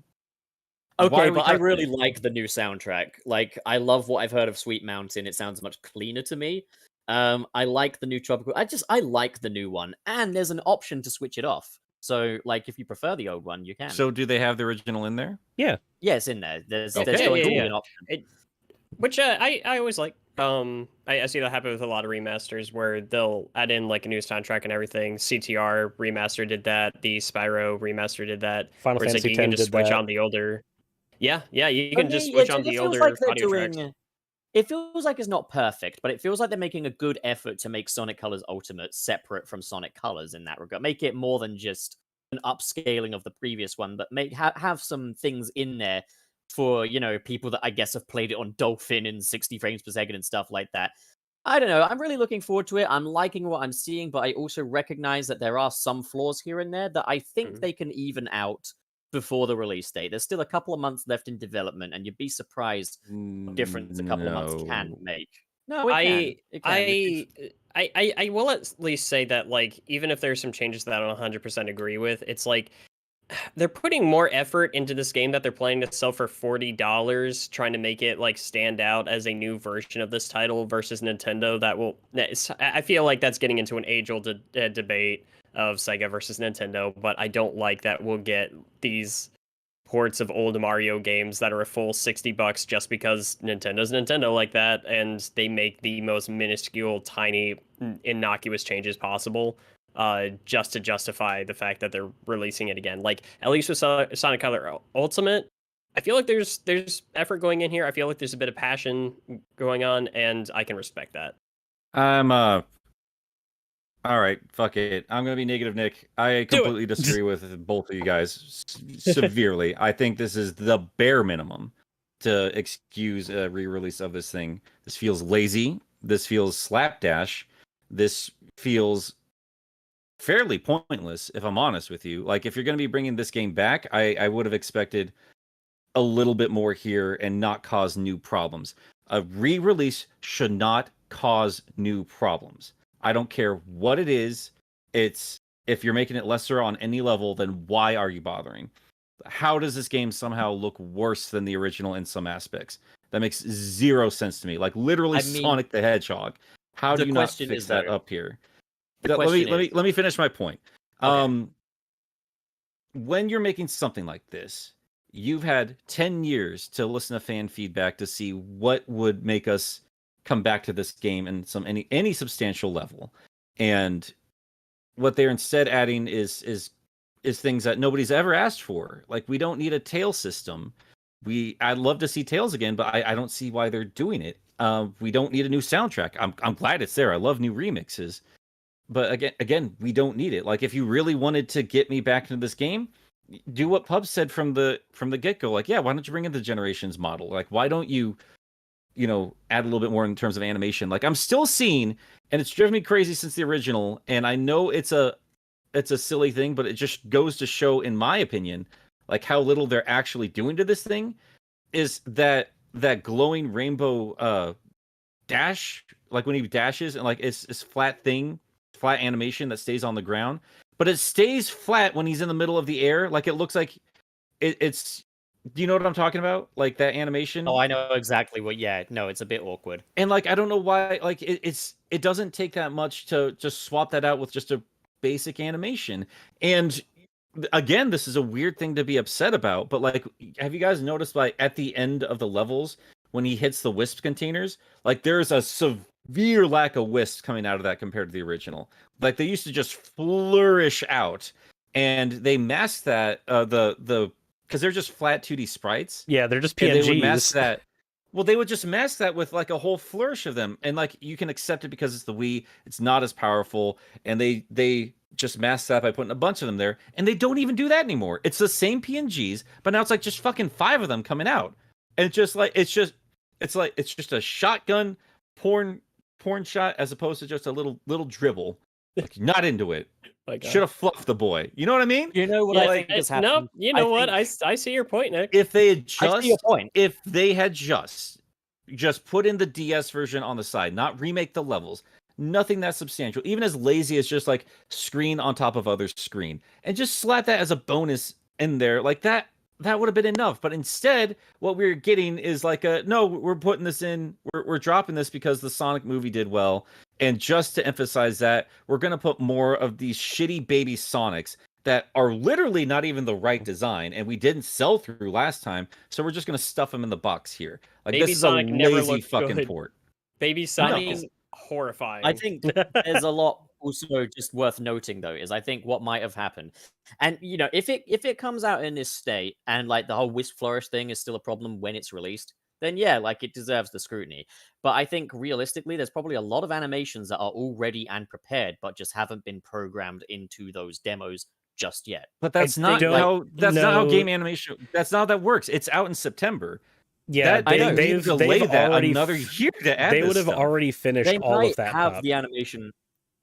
Okay, but I really like the new soundtrack. Like, I love what I've heard of Sweet Mountain. It sounds much cleaner to me. I like the new Tropical. I like the new one, and there's an option to switch it off. So, like, if you prefer the old one, you can. So, do they have the original in there? Yeah, it's in there. There's Okay. going to be Yeah. an option. Which I always like. I see that happen with a lot of remasters where they'll add in like a new soundtrack and everything. CTR remaster did that. The Spyro remaster did that. Final where it's Fantasy like you can X just did switch that. on the older. Yeah, you For can just me, switch it on the feels older like they're audio tracks. It feels like it's not perfect, but it feels like they're making a good effort to make Sonic Colors Ultimate separate from Sonic Colors in that regard. Make it more than just an upscaling of the previous one, but have some things in there for, you know, people that I guess have played it on Dolphin in 60 frames per second and stuff like that. I don't know. I'm really looking forward to it. I'm liking what I'm seeing, but I also recognize that there are some flaws here and there that I think they can even out before the release date. There's still a couple of months left in development, and you'd be surprised what difference a couple of months can make. No, it can. I will at least say that, like, even if there's some changes that I don't 100% agree with, it's like they're putting more effort into this game that they're planning to sell for $40, trying to make it like stand out as a new version of this title versus Nintendo. I feel like that's getting into an age-old debate of Sega versus Nintendo, but I don't like that we'll get these ports of old Mario games that are a full $60 just because Nintendo's Nintendo like that, and they make the most minuscule, tiny, innocuous changes possible. Just to justify the fact that they're releasing it again. Like, at least with Sonic Color Ultimate, I feel like there's effort going in here. I feel like there's a bit of passion going on, and I can respect that. All right, fuck it. I'm gonna be negative, Nick. I completely disagree with both of you guys severely. I think this is the bare minimum to excuse a re-release of this thing. This feels lazy. This feels slapdash. This feels fairly pointless, if I'm honest with you. Like, if you're going to be bringing this game back, I would have expected a little bit more here and not cause new problems. A re-release should not cause new problems. I don't care what it is. If you're making it lesser on any level, then why are you bothering? How does this game somehow look worse than the original in some aspects? That makes zero sense to me. Like, literally, Sonic the Hedgehog. How do you not fix that up here? Let me finish my point. Okay. When you're making something like this, you've had 10 years to listen to fan feedback to see what would make us come back to this game in any substantial level. And what they're instead adding is things that nobody's ever asked for. Like, we don't need a tail system. I'd love to see Tails again, but I don't see why they're doing it. We don't need a new soundtrack. I'm glad it's there. I love new remixes. But again, we don't need it. Like, if you really wanted to get me back into this game, do what Pub said from the get-go. Like, yeah, why don't you bring in the Generations model? Like, why don't you add a little bit more in terms of animation? Like, I'm still seeing, and it's driven me crazy since the original, and I know it's a silly thing, but it just goes to show, in my opinion, like, how little they're actually doing to this thing, is that glowing rainbow dash, like when he dashes, and like it's flat animation that stays on the ground, but it stays flat when he's in the middle of the air. Like, it looks like it's do you know what I'm talking about? Like, that animation? Oh, I know exactly what. Yeah, no, it's a bit awkward. And like, I don't know why. Like, it doesn't take that much to just swap that out with just a basic animation. And again, this is a weird thing to be upset about, but like, have you guys noticed, like, at the end of the levels when he hits the wisp containers, like, there's a severe lack of wisps coming out of that compared to the original. Like, they used to just flourish out, and they masked that because they're just flat 2D sprites. Yeah, they're just PNGs. They would mask that. Well, they would just mask that with like a whole flourish of them, and like, you can accept it because it's the Wii. It's not as powerful, and they just mask that by putting a bunch of them there, and they don't even do that anymore. It's the same PNGs, but now it's like just fucking 5 of them coming out, and it's just a shotgun porn shot as opposed to just a little dribble. Like, not into it. Should have fluffed the boy. You know what I mean? You know what I think has happened? No, you know what? I see your point, Nick. If they had just, I see your point. If they had just put in the DS version on the side, not remake the levels, nothing that substantial, even as lazy as just like screen on top of other screen, and just slap that as a bonus in there, like that would have been enough. But instead, what we're getting is like no, we're putting this in, we're dropping this because the Sonic movie did well. And just to emphasize that, we're going to put more of these shitty baby Sonics that are literally not even the right design, and we didn't sell through last time, so we're just gonna stuff them in the box here. Like Baby this is Sonic a never lazy looked fucking good. port. Baby Sonic is horrifying. I think there's a lot also just worth noting though, is I think what might have happened. And you know, if it comes out in this state and like the whole Wisp Flourish thing is still a problem when it's released, then yeah, like it deserves the scrutiny. But I think realistically, there's probably a lot of animations that are all ready and prepared, but just haven't been programmed into those demos just yet. But that's not how game animation. That's not how that works. It's out in September. Yeah, they've delayed that already another year to add. They would have already finished all of that. Have the animation.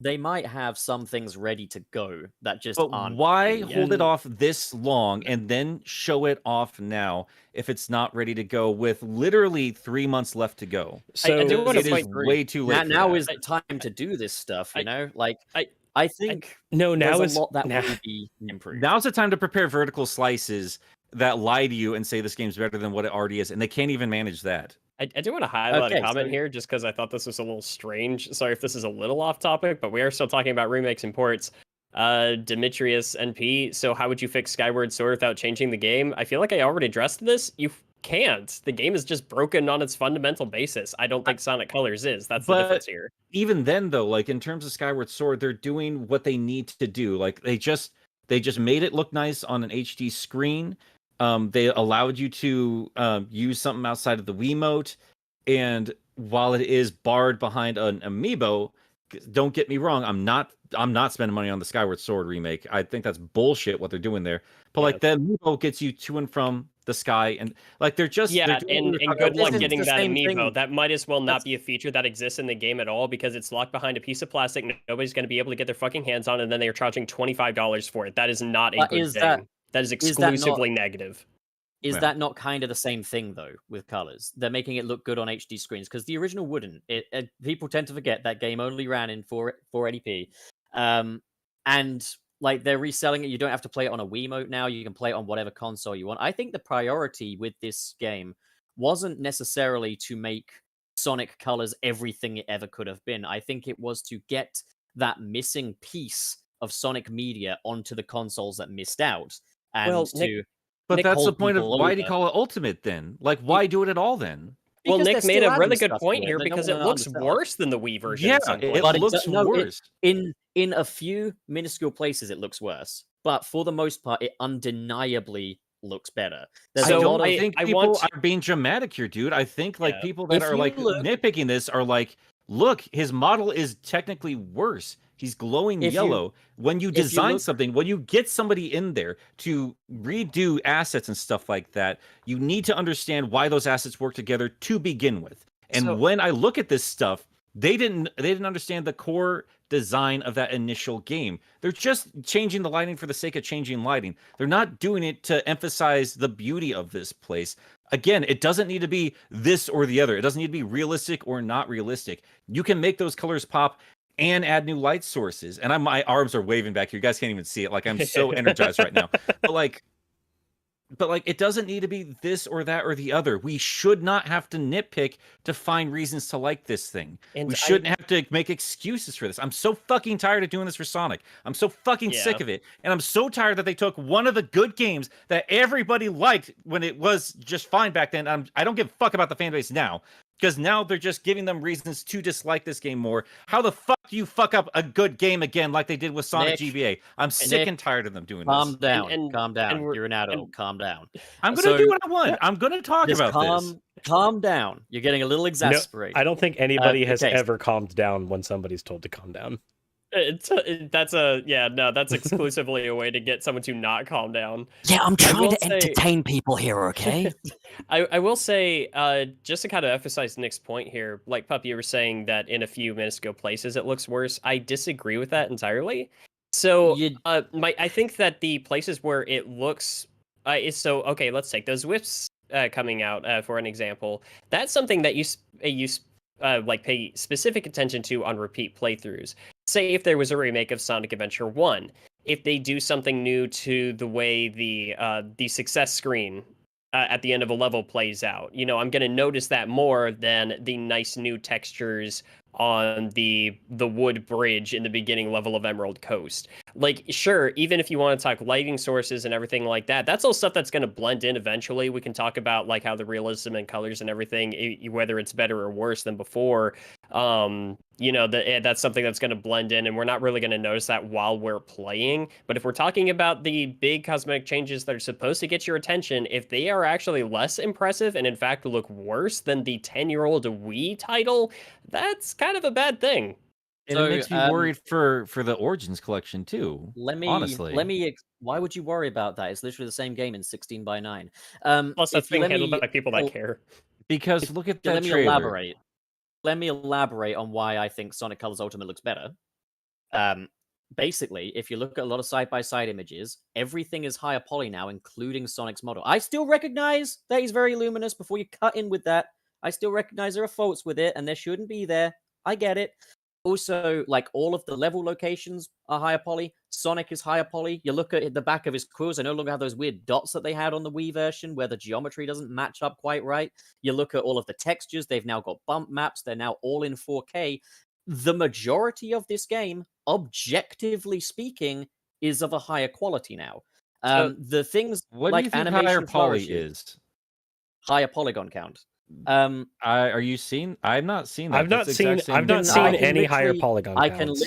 They might have some things ready to go that just aren't. Why hold it off this long and then show it off now if it's not ready to go with literally 3 months left to go? So it is way too late. Now is the time to do this stuff. You know, like I think now is a lot that will be improved. Now's the time to prepare vertical slices that lie to you and say this game's better than what it already is, and they can't even manage that. I do want to highlight a comment here just because I thought this was a little strange. Sorry if this is a little off topic, but we are still talking about remakes and ports. Demetrius NP, so how would you fix Skyward Sword without changing the game? I feel like I already addressed this. You can't. The game is just broken on its fundamental basis. I don't think Sonic Colors is. That's the difference here. Even then, though, like in terms of Skyward Sword, they're doing what they need to do. Like they just made it look nice on an HD screen. They allowed you to use something outside of the Wiimote, and while it is barred behind an amiibo, don't get me wrong, I'm not spending money on the Skyward Sword remake. I think that's bullshit what they're doing there. But like the amiibo gets you to and from the sky, and like they're just and good luck getting that amiibo. Thing. That might as well not be a feature that exists in the game at all because it's locked behind a piece of plastic nobody's going to be able to get their fucking hands on, and then they are charging $25 for it. That is not a good thing. That is exclusively negative. Is that not kind of the same thing though with colors? They're making it look good on HD screens because the original wouldn't. People tend to forget that game only ran in 480p, and like they're reselling it. You don't have to play it on a Wiimote now. You can play it on whatever console you want. I think the priority with this game wasn't necessarily to make Sonic Colors everything it ever could have been. I think it was to get that missing piece of Sonic media onto the consoles that missed out. And But that's the point of why do you call it Ultimate then? Like, why do it at all then? Well, Nick made a really good point here because it looks worse than the Wii version. Yeah, it looks worse. In a few minuscule places, it looks worse. But for the most part, it undeniably looks better. I think people are being dramatic here, dude. I think like people that are like nitpicking this are like, look, his model is technically worse. He's glowing yellow. When you design something, when you get somebody in there to redo assets and stuff like that, you need to understand why those assets work together to begin with. And when I look at this stuff, they didn't understand the core design of that initial game. They're just changing the lighting for the sake of changing lighting. They're not doing it to emphasize the beauty of this place. Again, it doesn't need to be this or the other. It doesn't need to be realistic or not realistic. You can make those colors pop and add new light sources. And my arms are waving back here. You guys can't even see it. Like I'm so energized right now. But like it doesn't need to be this or that or the other. We should not have to nitpick to find reasons to like this thing. And we shouldn't have to make excuses for this. I'm so fucking tired of doing this for Sonic. I'm so fucking sick of it. And I'm so tired that they took one of the good games that everybody liked when it was just fine back then. I don't give a fuck about the fan base now. Because now they're just giving them reasons to dislike this game more. How the fuck do you fuck up a good game again like they did with Sonic GBA? I'm sick and tired of them doing this. Calm down. Calm down. You're an adult. Calm down. I'm going to do what I want. I'm going to talk about this. Calm down. You're getting a little exasperated. No, I don't think anybody has ever calmed down when somebody's told to calm down. That's exclusively a way to get someone to not calm down. Yeah, I'm trying to entertain people here, okay? I will say, just to kind of emphasize Nick's point here, like Pup, you were saying that in a few minuscule places it looks worse. I disagree with that entirely. So, I think that the places where it looks, okay, let's take those whips coming out for an example. That's something that you pay specific attention to on repeat playthroughs. Say if there was a remake of Sonic Adventure 1, if they do something new to the way the success screen at the end of a level plays out. I'm going to notice that more than the nice new textures on the wood bridge in the beginning level of Emerald Coast. Like, sure, even if you want to talk lighting sources and everything like that, that's all stuff that's going to blend in eventually. We can talk about like how the realism and colors and everything, whether it's better or worse than before. That's something that's going to blend in, and we're not really going to notice that while we're playing. But if we're talking about the big cosmetic changes that are supposed to get your attention, if they are actually less impressive and in fact look worse than the 10-year-old Wii title, that's kind of a bad thing. And it makes me worried for the Origins collection too. Honestly, why would you worry about that? It's literally the same game in 16:9. Plus, that's being handled by people that care. Because look at that trailer. Let me elaborate on why I think Sonic Colors Ultimate looks better. Basically, if you look at a lot of side-by-side images, everything is higher poly now, including Sonic's model. I still recognize that he's very luminous. Before you cut in with that, I still recognize there are faults with it, and there shouldn't be there. I get it. Also, like, all of the level locations are higher poly. Sonic is higher poly. You look at the back of his quills, they no longer have those weird dots that they had on the Wii version where the geometry doesn't match up quite right. You look at all of the textures, they've now got bump maps. They're now all in 4K. The majority of this game, objectively speaking, is of a higher quality now. The things what like do you think animation higher poly is? Higher polygon count. Are you seeing? I've not seen that. I've not seen any higher polygon counts.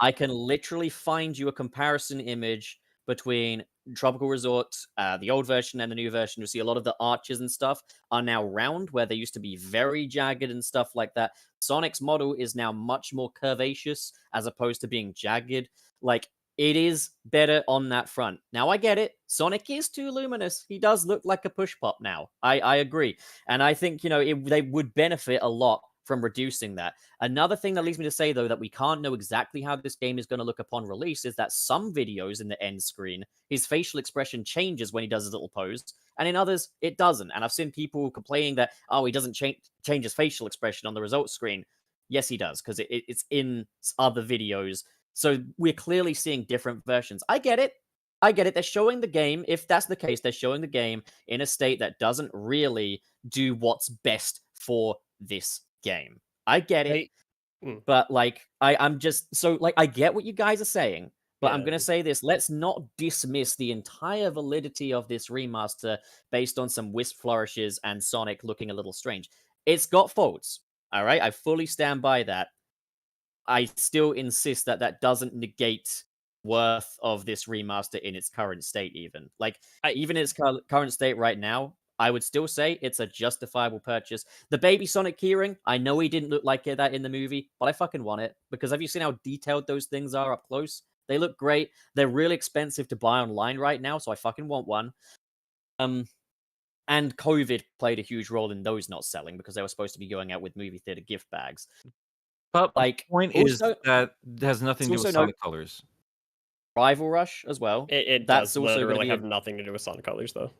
I can literally find you a comparison image between Tropical Resort, the old version and the new version. You see a lot of the arches and stuff are now round, where they used to be very jagged and stuff like that. Sonic's model is now much more curvaceous as opposed to being jagged. Like, it is better on that front. Now, I get it. Sonic is too luminous. He does look like a push pop now. I agree. And I think, they would benefit a lot from reducing that. Another thing that leads me to say, though, that we can't know exactly how this game is going to look upon release is that some videos in the end screen, his facial expression changes when he does his little pose, and in others, it doesn't. And I've seen people complaining that, he doesn't change his facial expression on the results screen. Yes, he does, because it's in other videos. So we're clearly seeing different versions. I get it. They're showing the game. If that's the case, they're showing the game in a state that doesn't really do what's best for this game. I get it. But, like, I'm just... So, like, I get what you guys are saying, but I'm going to say this. Let's not dismiss the entire validity of this remaster based on some wisp flourishes and Sonic looking a little strange. It's got faults, all right? I fully stand by that. I still insist that doesn't negate worth of this remaster in its current state, even. Like, even in its current state right now, I would still say it's a justifiable purchase. The baby Sonic keyring, I know he didn't look like that in the movie, but I fucking want it. Because have you seen how detailed those things are up close? They look great. They're really expensive to buy online right now, so I fucking want one. And COVID played a huge role in those not selling, because they were supposed to be going out with movie theater gift bags. But like, the point is that has nothing to do with Sonic Colors. Rival Rush as well. It does literally have nothing to do with Sonic Colors, though.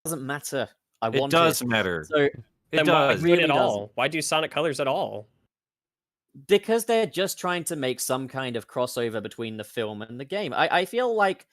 Doesn't matter. It does matter. So it does. Why do it at all? Why do Sonic Colors at all? Because they're just trying to make some kind of crossover between the film and the game. I feel like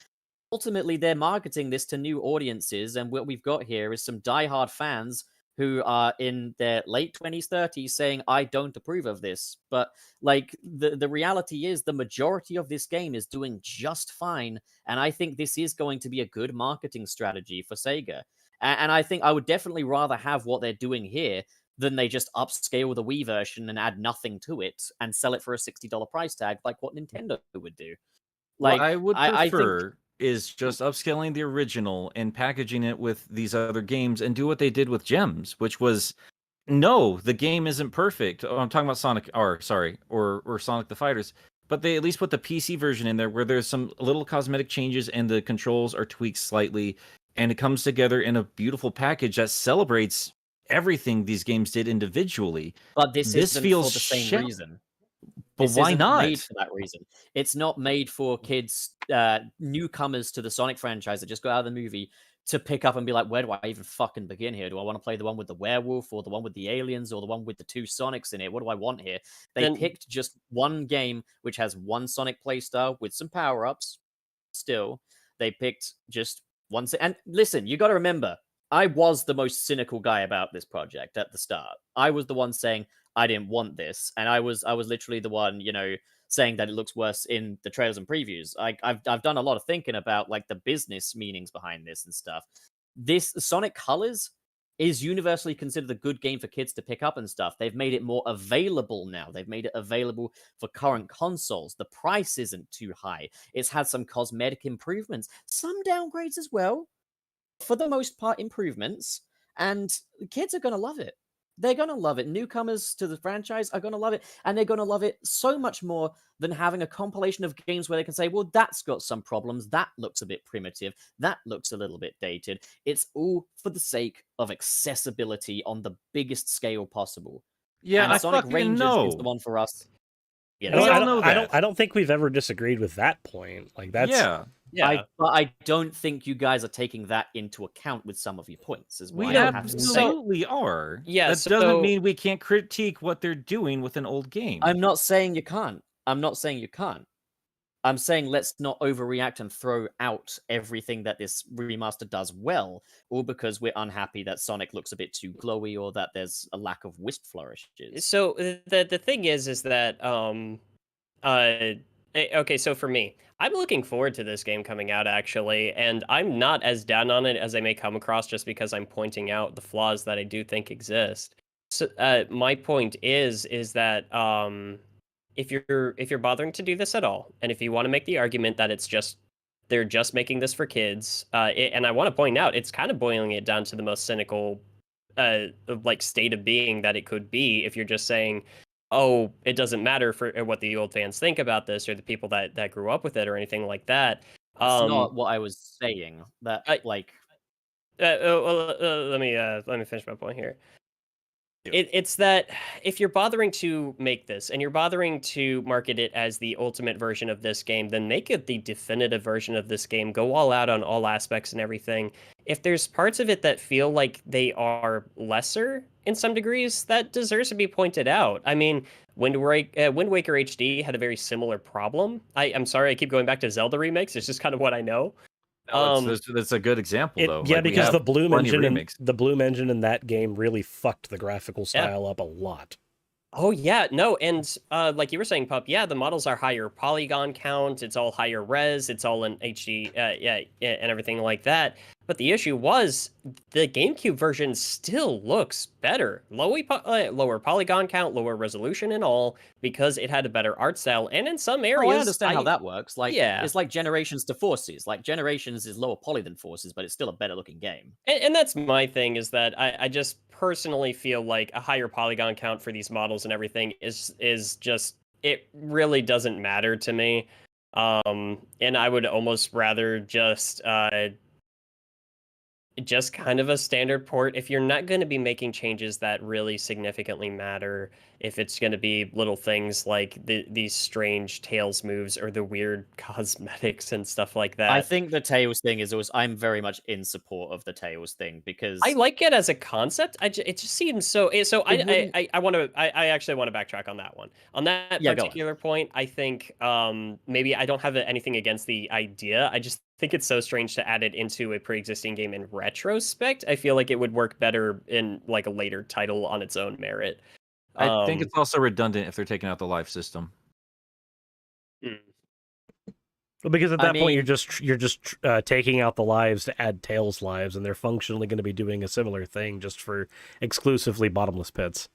ultimately they're marketing this to new audiences, and what we've got here is some diehard fans who are in their late 20s, 30s saying, I don't approve of this. But, like, the reality is the majority of this game is doing just fine, and I think this is going to be a good marketing strategy for Sega. And I think I would definitely rather have what they're doing here than they just upscale the Wii version and add nothing to it and sell it for a $60 price tag like what Nintendo would do. Like, what I would prefer is just upscaling the original and packaging it with these other games and do what they did with Gems, which was, no, the game isn't perfect. I'm talking about Sonic, or Sonic the Fighters, but they at least put the PC version in there where there's some little cosmetic changes and the controls are tweaked slightly, and it comes together in a beautiful package that celebrates everything these games did individually. But this feels for the same reason. But why not? Made for that reason. It's not made for kids, newcomers to the Sonic franchise that just got out of the movie to pick up and be like, where do I even fucking begin here? Do I want to play the one with the werewolf, or the one with the aliens, or the one with the two Sonics in it? What do I want here? They picked just one game which has one Sonic playstyle with some power-ups. Still, they picked just one. And listen, you got to remember, I was the most cynical guy about this project at the start. I was the one saying I didn't want this, and I was literally the one, saying that it looks worse in the trailers and previews. I've done a lot of thinking about like the business meanings behind this and stuff. This Sonic Colors is universally considered a good game for kids to pick up and stuff. They've made it more available now. They've made it available for current consoles. The price isn't too high. It's had some cosmetic improvements, some downgrades as well. For the most part, improvements, and kids are going to love it. They're going to love it. Newcomers to the franchise are going to love it, and they're going to love it so much more than having a compilation of games where they can say, well, that's got some problems. That looks a bit primitive. That looks a little bit dated. It's all for the sake of accessibility on the biggest scale possible. Yeah, and Sonic Rangers is the one for us. Yeah, I don't think we've ever disagreed with that point. Like that's but I don't think you guys are taking that into account with some of your points as well. We absolutely are. Yeah, that doesn't mean we can't critique what they're doing with an old game. I'm not saying you can't. I'm saying let's not overreact and throw out everything that this remaster does well, all because we're unhappy that Sonic looks a bit too glowy or that there's a lack of wisp flourishes. So the thing is that okay, so for me, I'm looking forward to this game coming out actually, and I'm not as down on it as I may come across just because I'm pointing out the flaws that I do think exist. So my point is that if you're bothering to do this at all, and if you want to make the argument that they're just making this for kids, and I want to point out it's kind of boiling it down to the most cynical like state of being that it could be if you're just saying, oh, it doesn't matter for what the old fans think about this or the people that grew up with it or anything like that. That's not what I was saying. Let me finish my point here. It's that if you're bothering to make this and you're bothering to market it as the ultimate version of this game, then make it the definitive version of this game. Go all out on all aspects and everything. If there's parts of it that feel like they are lesser in some degrees, that deserves to be pointed out. I mean, Wind Waker HD had a very similar problem. I'm sorry, I keep going back to Zelda remakes. It's just kind of what I know. That's a good example, though. Yeah, because the Bloom engine in that game really fucked the graphical style up a lot. Oh yeah, no, and like you were saying, Pup, yeah, the models are higher polygon count, it's all higher res, it's all in HD, and everything like that. But the issue was the GameCube version still looks better. Lower polygon count, lower resolution and all, because it had a better art style. And in some areas... I understand how that works. It's like Generations to Forces. Like, Generations is lower poly than Forces, but it's still a better looking game. And that's my thing, is that I just personally feel like a higher polygon count for these models and everything is just... It really doesn't matter to me. And I would almost rather just kind of a standard port. If you're not going to be making changes that really significantly matter, if it's going to be little things like these strange Tails moves or the weird cosmetics and stuff like that. I think the Tails thing is always, I'm very much in support of the Tails thing because I like it as a concept. It just seems so. So I actually want to backtrack on that one. On that particular point, I think maybe I don't have anything against the idea. I just think it's so strange to add it into a pre-existing game in retrospect. I feel like it would work better in like a later title on its own merit. I think it's also redundant if they're taking out the life system. Well, because at that point you're just taking out the lives to add Tails lives, and they're functionally going to be doing a similar thing just for exclusively bottomless pits.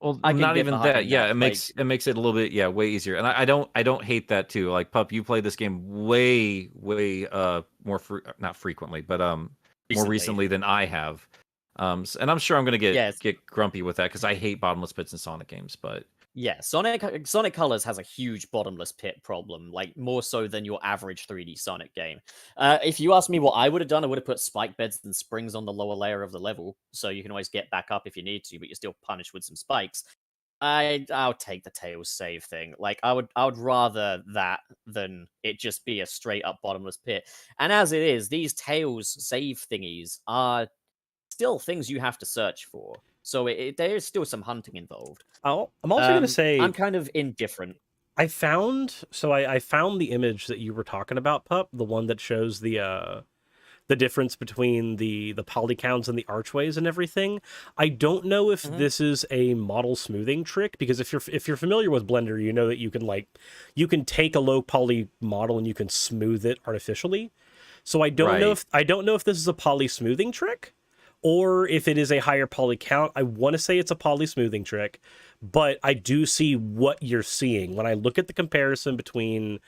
Well, not even that. Yeah, it makes it a little bit way easier. And I don't hate that too. Like Pup, you play this game way more not frequently, but more recently than I have. And I'm sure I'm gonna get grumpy with that because I hate bottomless pits in Sonic games. But yeah, Sonic Colors has a huge bottomless pit problem, like more so than your average 3D Sonic game. If you ask me what I would have done, I would have put spike beds and springs on the lower layer of the level, so you can always get back up if you need to, but you're still punished with some spikes. I'll take the Tails save thing. Like I would rather that than it just be a straight up bottomless pit. And as it is, these Tails save thingies are still things you have to search for. So there is still some hunting involved. I'm also going to say I'm kind of indifferent. I found the image that you were talking about, Pup, the one that shows the the difference between the poly counts and the archways and everything. I don't know if this is a model smoothing trick, because if you're familiar with Blender, you know that you can take a low poly model and you can smooth it artificially. So I don't know if this is a poly smoothing trick or if it is a higher poly count. I want to say it's a poly smoothing trick, but I do see what you're seeing when I look at the comparison between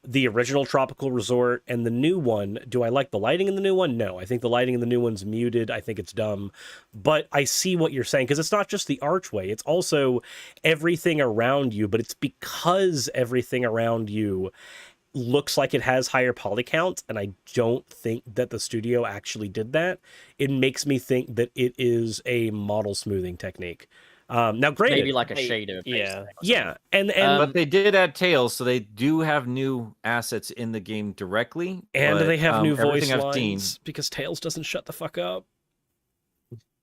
the original Tropical Resort and the new one. Do I like the lighting in the new one? No, I think the lighting in the new one's muted. I think it's dumb, but I see what you're saying, because it's not just the archway, it's also everything around you, but it's because everything around you looks like it has higher poly count, and I don't think that the studio actually did that. It makes me think that it is a model smoothing technique. Now, granted, maybe like a shader. Yeah, and but they did add tails, so they do have new assets in the game directly, and they have new voice lines seen, because Tails doesn't shut the fuck up.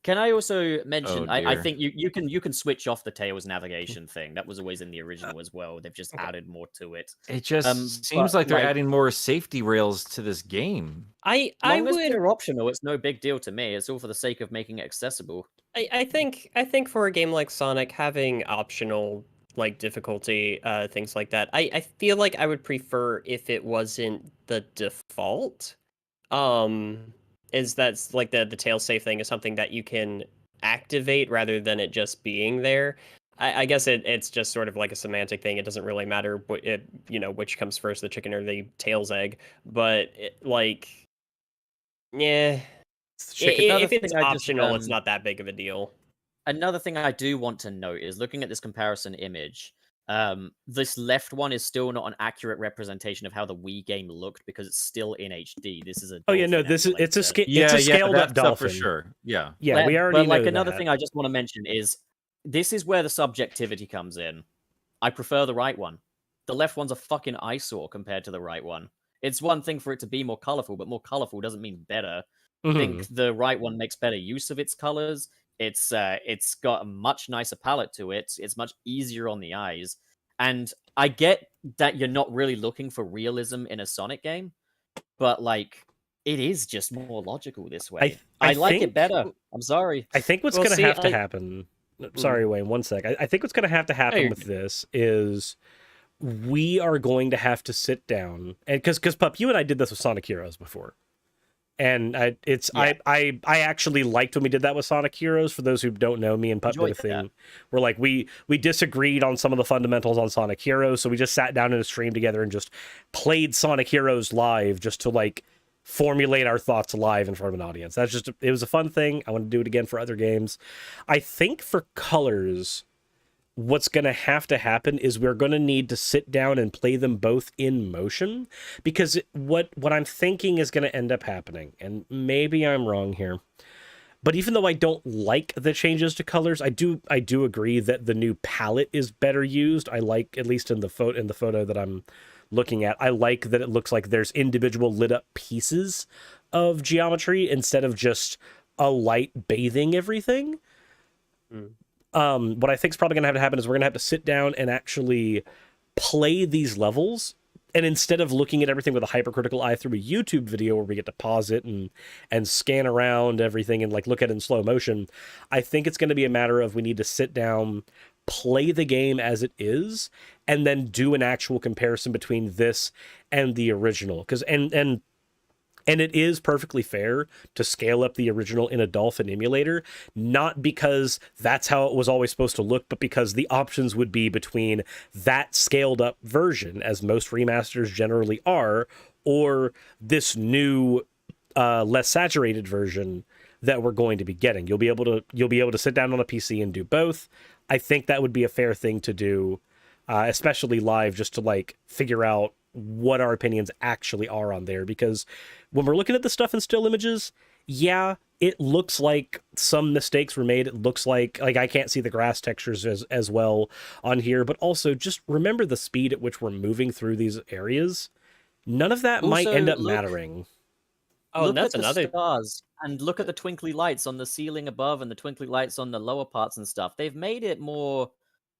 Can I also mention? I think you can switch off the Tails navigation thing. That was always in the original as well. They've just added more to it. It just seems like they're adding more safety rails to this game. I would. They're optional. It's no big deal to me. It's all for the sake of making it accessible. I think for a game like Sonic, having optional like difficulty, things like that, I feel like I would prefer if it wasn't the default. Is that's like the tail safe thing is something that you can activate rather than it just being there. I guess it's just sort of like a semantic thing. It doesn't really matter which comes first, the chicken or the tails egg. But if it's optional, it's not that big of a deal. Another thing I do want to note is looking at this comparison image. This left one is still not an accurate representation of how the Wii game looked, because it's still in HD. This is a it's a scaled up dolphin for sure. We already know that. Another thing I just want to mention is this is where the subjectivity comes in. I prefer the right one. The left one's a fucking eyesore compared to the right one. It's one thing for it to be more colorful, but more colorful doesn't mean better. I think the right one makes better use of its colors. It's got a much nicer palette to it. It's much easier on the eyes. And I get that you're not really looking for realism in a Sonic game, but it is just more logical this way. I like it better. I'm sorry. I think what's going to have to happen... Sorry, Wayne, one sec. I think what's going to have to happen with this is we are going to have to sit down, and because Pup, you and I did this with Sonic Heroes before. And I actually liked when we did that with Sonic Heroes. For those who don't know, me and Pup did a thing where we disagreed on some of the fundamentals on Sonic Heroes, so we just sat down in a stream together and just played Sonic Heroes live just to formulate our thoughts live in front of an audience. It was a fun thing. I want to do it again for other games. I think for colors, what's going to happen is we're going to need to sit down and play them both in motion, because what I'm thinking is going to end up happening, and maybe I'm wrong here, but even though I don't like the changes to colors, I do agree that the new palette is better used. I like, at least in the photo that I'm looking at, I like that it looks like there's individual lit up pieces of geometry instead of just a light bathing everything. What I think is probably going to have to happen is we're going to have to sit down and actually play these levels. And instead of looking at everything with a hypercritical eye through a YouTube video where we get to pause it and scan around everything and look at it in slow motion, I think it's going to be a matter of we need to sit down, play the game as it is, and then do an actual comparison between this and the original. And it is perfectly fair to scale up the original in a Dolphin emulator, not because that's how it was always supposed to look, but because the options would be between that scaled up version, as most remasters generally are, or this new, less saturated version that we're going to be getting. You'll be able to sit down on a PC and do both. I think that would be a fair thing to do, especially live, just to figure out what our opinions actually are on there, because when we're looking at the stuff in still images, it looks like some mistakes were made. It looks like I can't see the grass textures as well on here, but also just remember the speed at which we're moving through these areas. None of that might end up mattering. Look at the stars and look at the twinkly lights on the ceiling above and the twinkly lights on the lower parts and stuff. They've made it more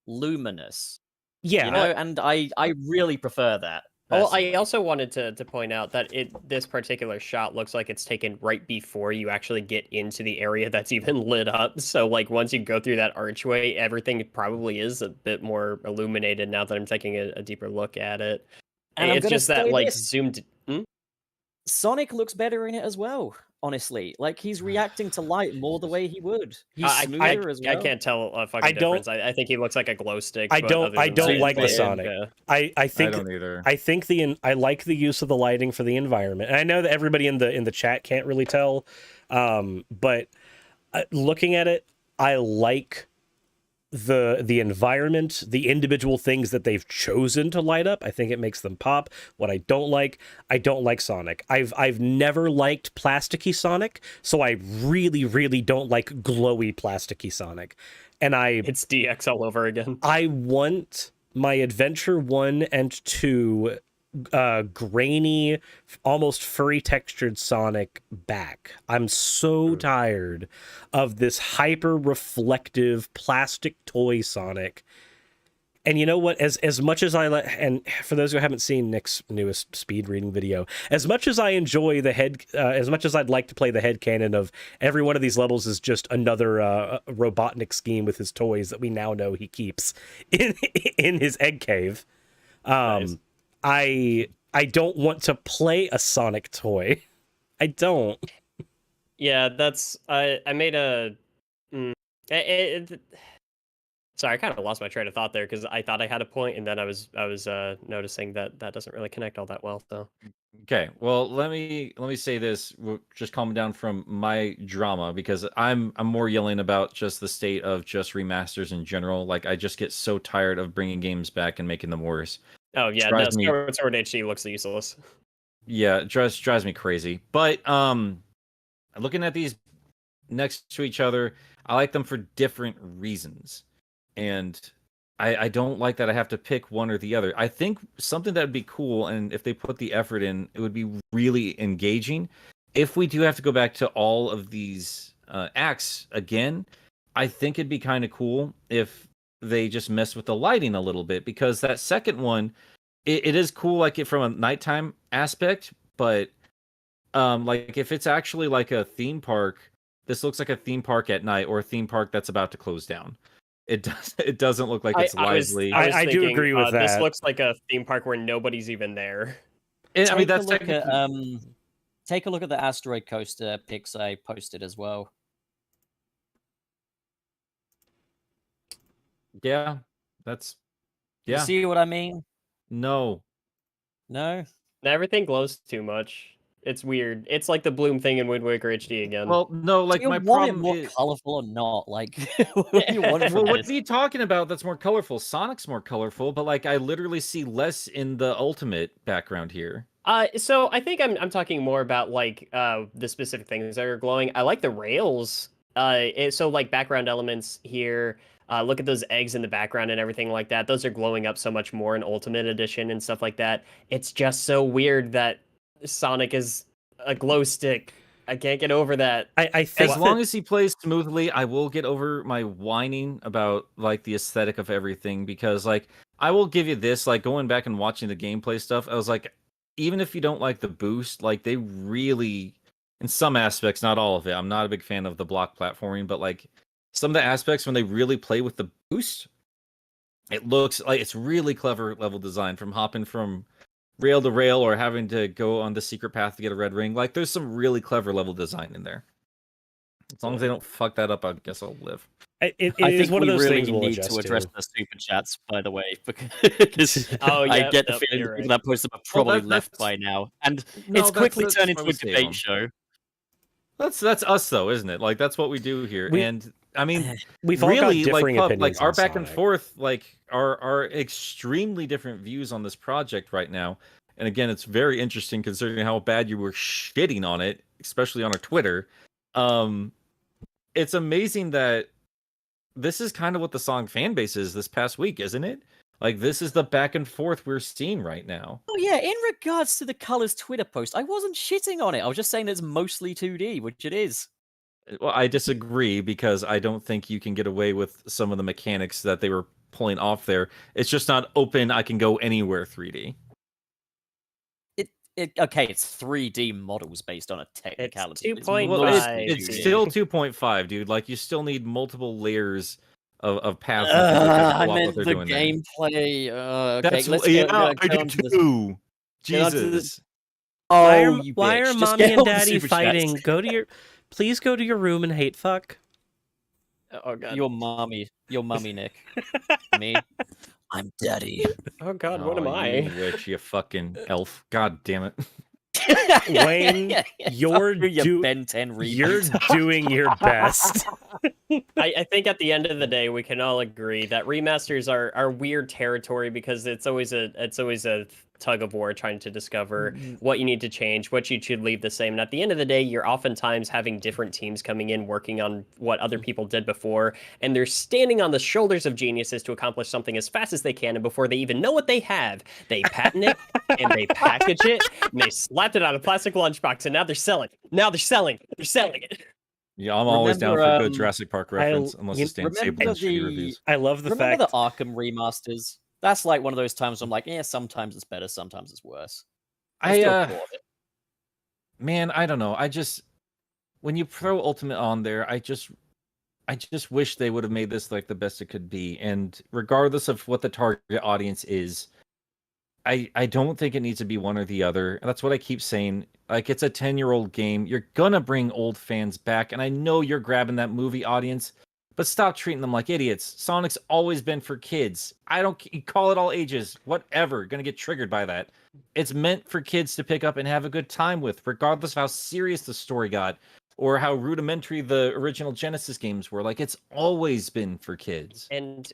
luminous. Yeah. And I really prefer that. Oh, I also wanted to point out that this particular shot looks like it's taken right before you actually get into the area that's even lit up. So, like, once you go through that archway, everything probably is a bit more illuminated now that I'm taking a deeper look at it. And it's just that, like, zoomed... Sonic looks better in it as well. Honestly, like he's reacting to light more the way he would. He's smoother as well. I can't tell a fucking difference. I think he looks like a glow stick. I don't like the Sonic. I think I don't either. I think I like the use of the lighting for the environment. And I know that everybody in the chat can't really tell, but looking at it, I like the environment, the individual things that they've chosen to light up. I think it makes them pop. What I don't like Sonic. I've never liked plasticky Sonic, so I really don't like glowy plasticky Sonic. And it's DX all over again. I want my Adventure 1 and 2 grainy, almost furry textured Sonic back. I'm so tired of this hyper reflective plastic toy Sonic. And you know what? As much as and for those who haven't seen Nick's newest speed reading video, as much as I enjoy as much as I'd like to play the headcanon of every one of these levels is just another Robotnik scheme with his toys that we now know he keeps in his egg cave. Nice. I don't want to play a Sonic toy. I don't. Yeah, that's I made a. Sorry, I kind of lost my train of thought there because I thought I had a point, and then I was noticing that doesn't really connect all that well. So. Okay, well let me say this. Just calm down from my drama because I'm more yelling about just the state of just remasters in general. Like I just get so tired of bringing games back and making them worse. Oh yeah, no, Skyward Sword HD looks useless. Yeah, it drives me crazy. But looking at these next to each other, I like them for different reasons. And I don't like that I have to pick one or the other. I think something that would be cool, and if they put the effort in, it would be really engaging. If we do have to go back to all of these acts again, I think it'd be kind of cool if they just mess with the lighting a little bit, because that second one, it is cool like it from a nighttime aspect, but like if it's actually like a theme park, this looks like a theme park at night or a theme park that's about to close down. It doesn't look like it's lively. I do agree with that. This looks like a theme park where nobody's even there. I mean, that's take a look at the asteroid coaster pics I posted as well. Yeah, that's You see what I mean? No. Everything glows too much. It's weird. It's like the Bloom thing in Wind Waker HD again. Well, no, like do you my want problem it more is colorful or not? Like, what do you want? Well, what are you talking about? That's more colorful. Sonic's more colorful, but like I literally see less in the ultimate background here. So I think I'm talking more about like the specific things that are glowing. I like the rails. So like background elements here. Look at those eggs in the background and everything like that. Those are glowing up so much more in Ultimate Edition and stuff like that. It's just so weird that Sonic is a glow stick. I can't get over that. I think as long as he plays smoothly, I will get over my whining about like the aesthetic of everything, because like I will give you this, like going back and watching the gameplay stuff, I was like, even if you don't like the boost, like they really, in some aspects, not all of it, I'm not a big fan of the block platforming, but like some of the aspects when they really play with the boost, it looks like it's really clever level design, from hopping from rail to rail or having to go on the secret path to get a red ring. Like there's some really clever level design in there. As long as they don't fuck that up, I guess I'll live. I think one of those things we'll need to address the super chats, by the way, because I get the feeling people that posted are probably left by now, and it's quickly turned into a debate show. That's us though, isn't it? Like that's what we do here, and I mean, we've all got differing opinions. Like our back Sonic. and forth, like are extremely different views on this project right now. And again, it's very interesting considering how bad you were shitting on it, especially on our Twitter. It's amazing that this is kind of what the Sonic fan base is this past week, isn't it? Like this is the back and forth we're seeing right now. Oh yeah, in regards to the Colors Twitter post, I wasn't shitting on it. I was just saying it's mostly 2D, which it is. Well, I disagree because I don't think you can get away with some of the mechanics that they were pulling off there. It's just not open, I can go anywhere 3D. okay, it's 3D models based on a technicality. It's 2.5. It's still 2.5, dude. Like, you still need multiple layers of paths. I meant the gameplay. Okay, I do too. Jesus. Oh, why are mommy and daddy fighting? Please go to your room and hate fuck. Oh god, your mommy, Nick. Me, I'm daddy. Oh god, what am I? You witch, you fucking elf. God damn it. Wayne, you're Ben 10 you're doing your best. I think at the end of the day, we can all agree that remasters are weird territory because it's always a tug of war trying to discover what you need to change, what you should leave the same. And at the end of the day, you're oftentimes having different teams coming in working on what other people did before, and they're standing on the shoulders of geniuses to accomplish something as fast as they can, and before they even know what they have, they patent it and they package it and they slapped it on a plastic lunchbox, and now they're selling it. Yeah, I'm always down for a good Jurassic Park reference, unless it's Dan Sable's shitty reviews. I love the remember fact the Arkham remasters? That's like one of those times I'm like, yeah, sometimes it's better, sometimes it's worse. Man, I don't know. When you throw Ultimate on there, I just wish they would have made this like the best it could be. And regardless of what the target audience is, I don't think it needs to be one or the other. And that's what I keep saying. Like, it's a 10-year-old game. You're gonna bring old fans back, and I know you're grabbing that movie audience. But stop treating them like idiots. Sonic's always been for kids. You call it all ages, whatever. Gonna get triggered by that. It's meant for kids to pick up and have a good time with, regardless of how serious the story got or how rudimentary the original Genesis games were. Like, it's always been for kids. And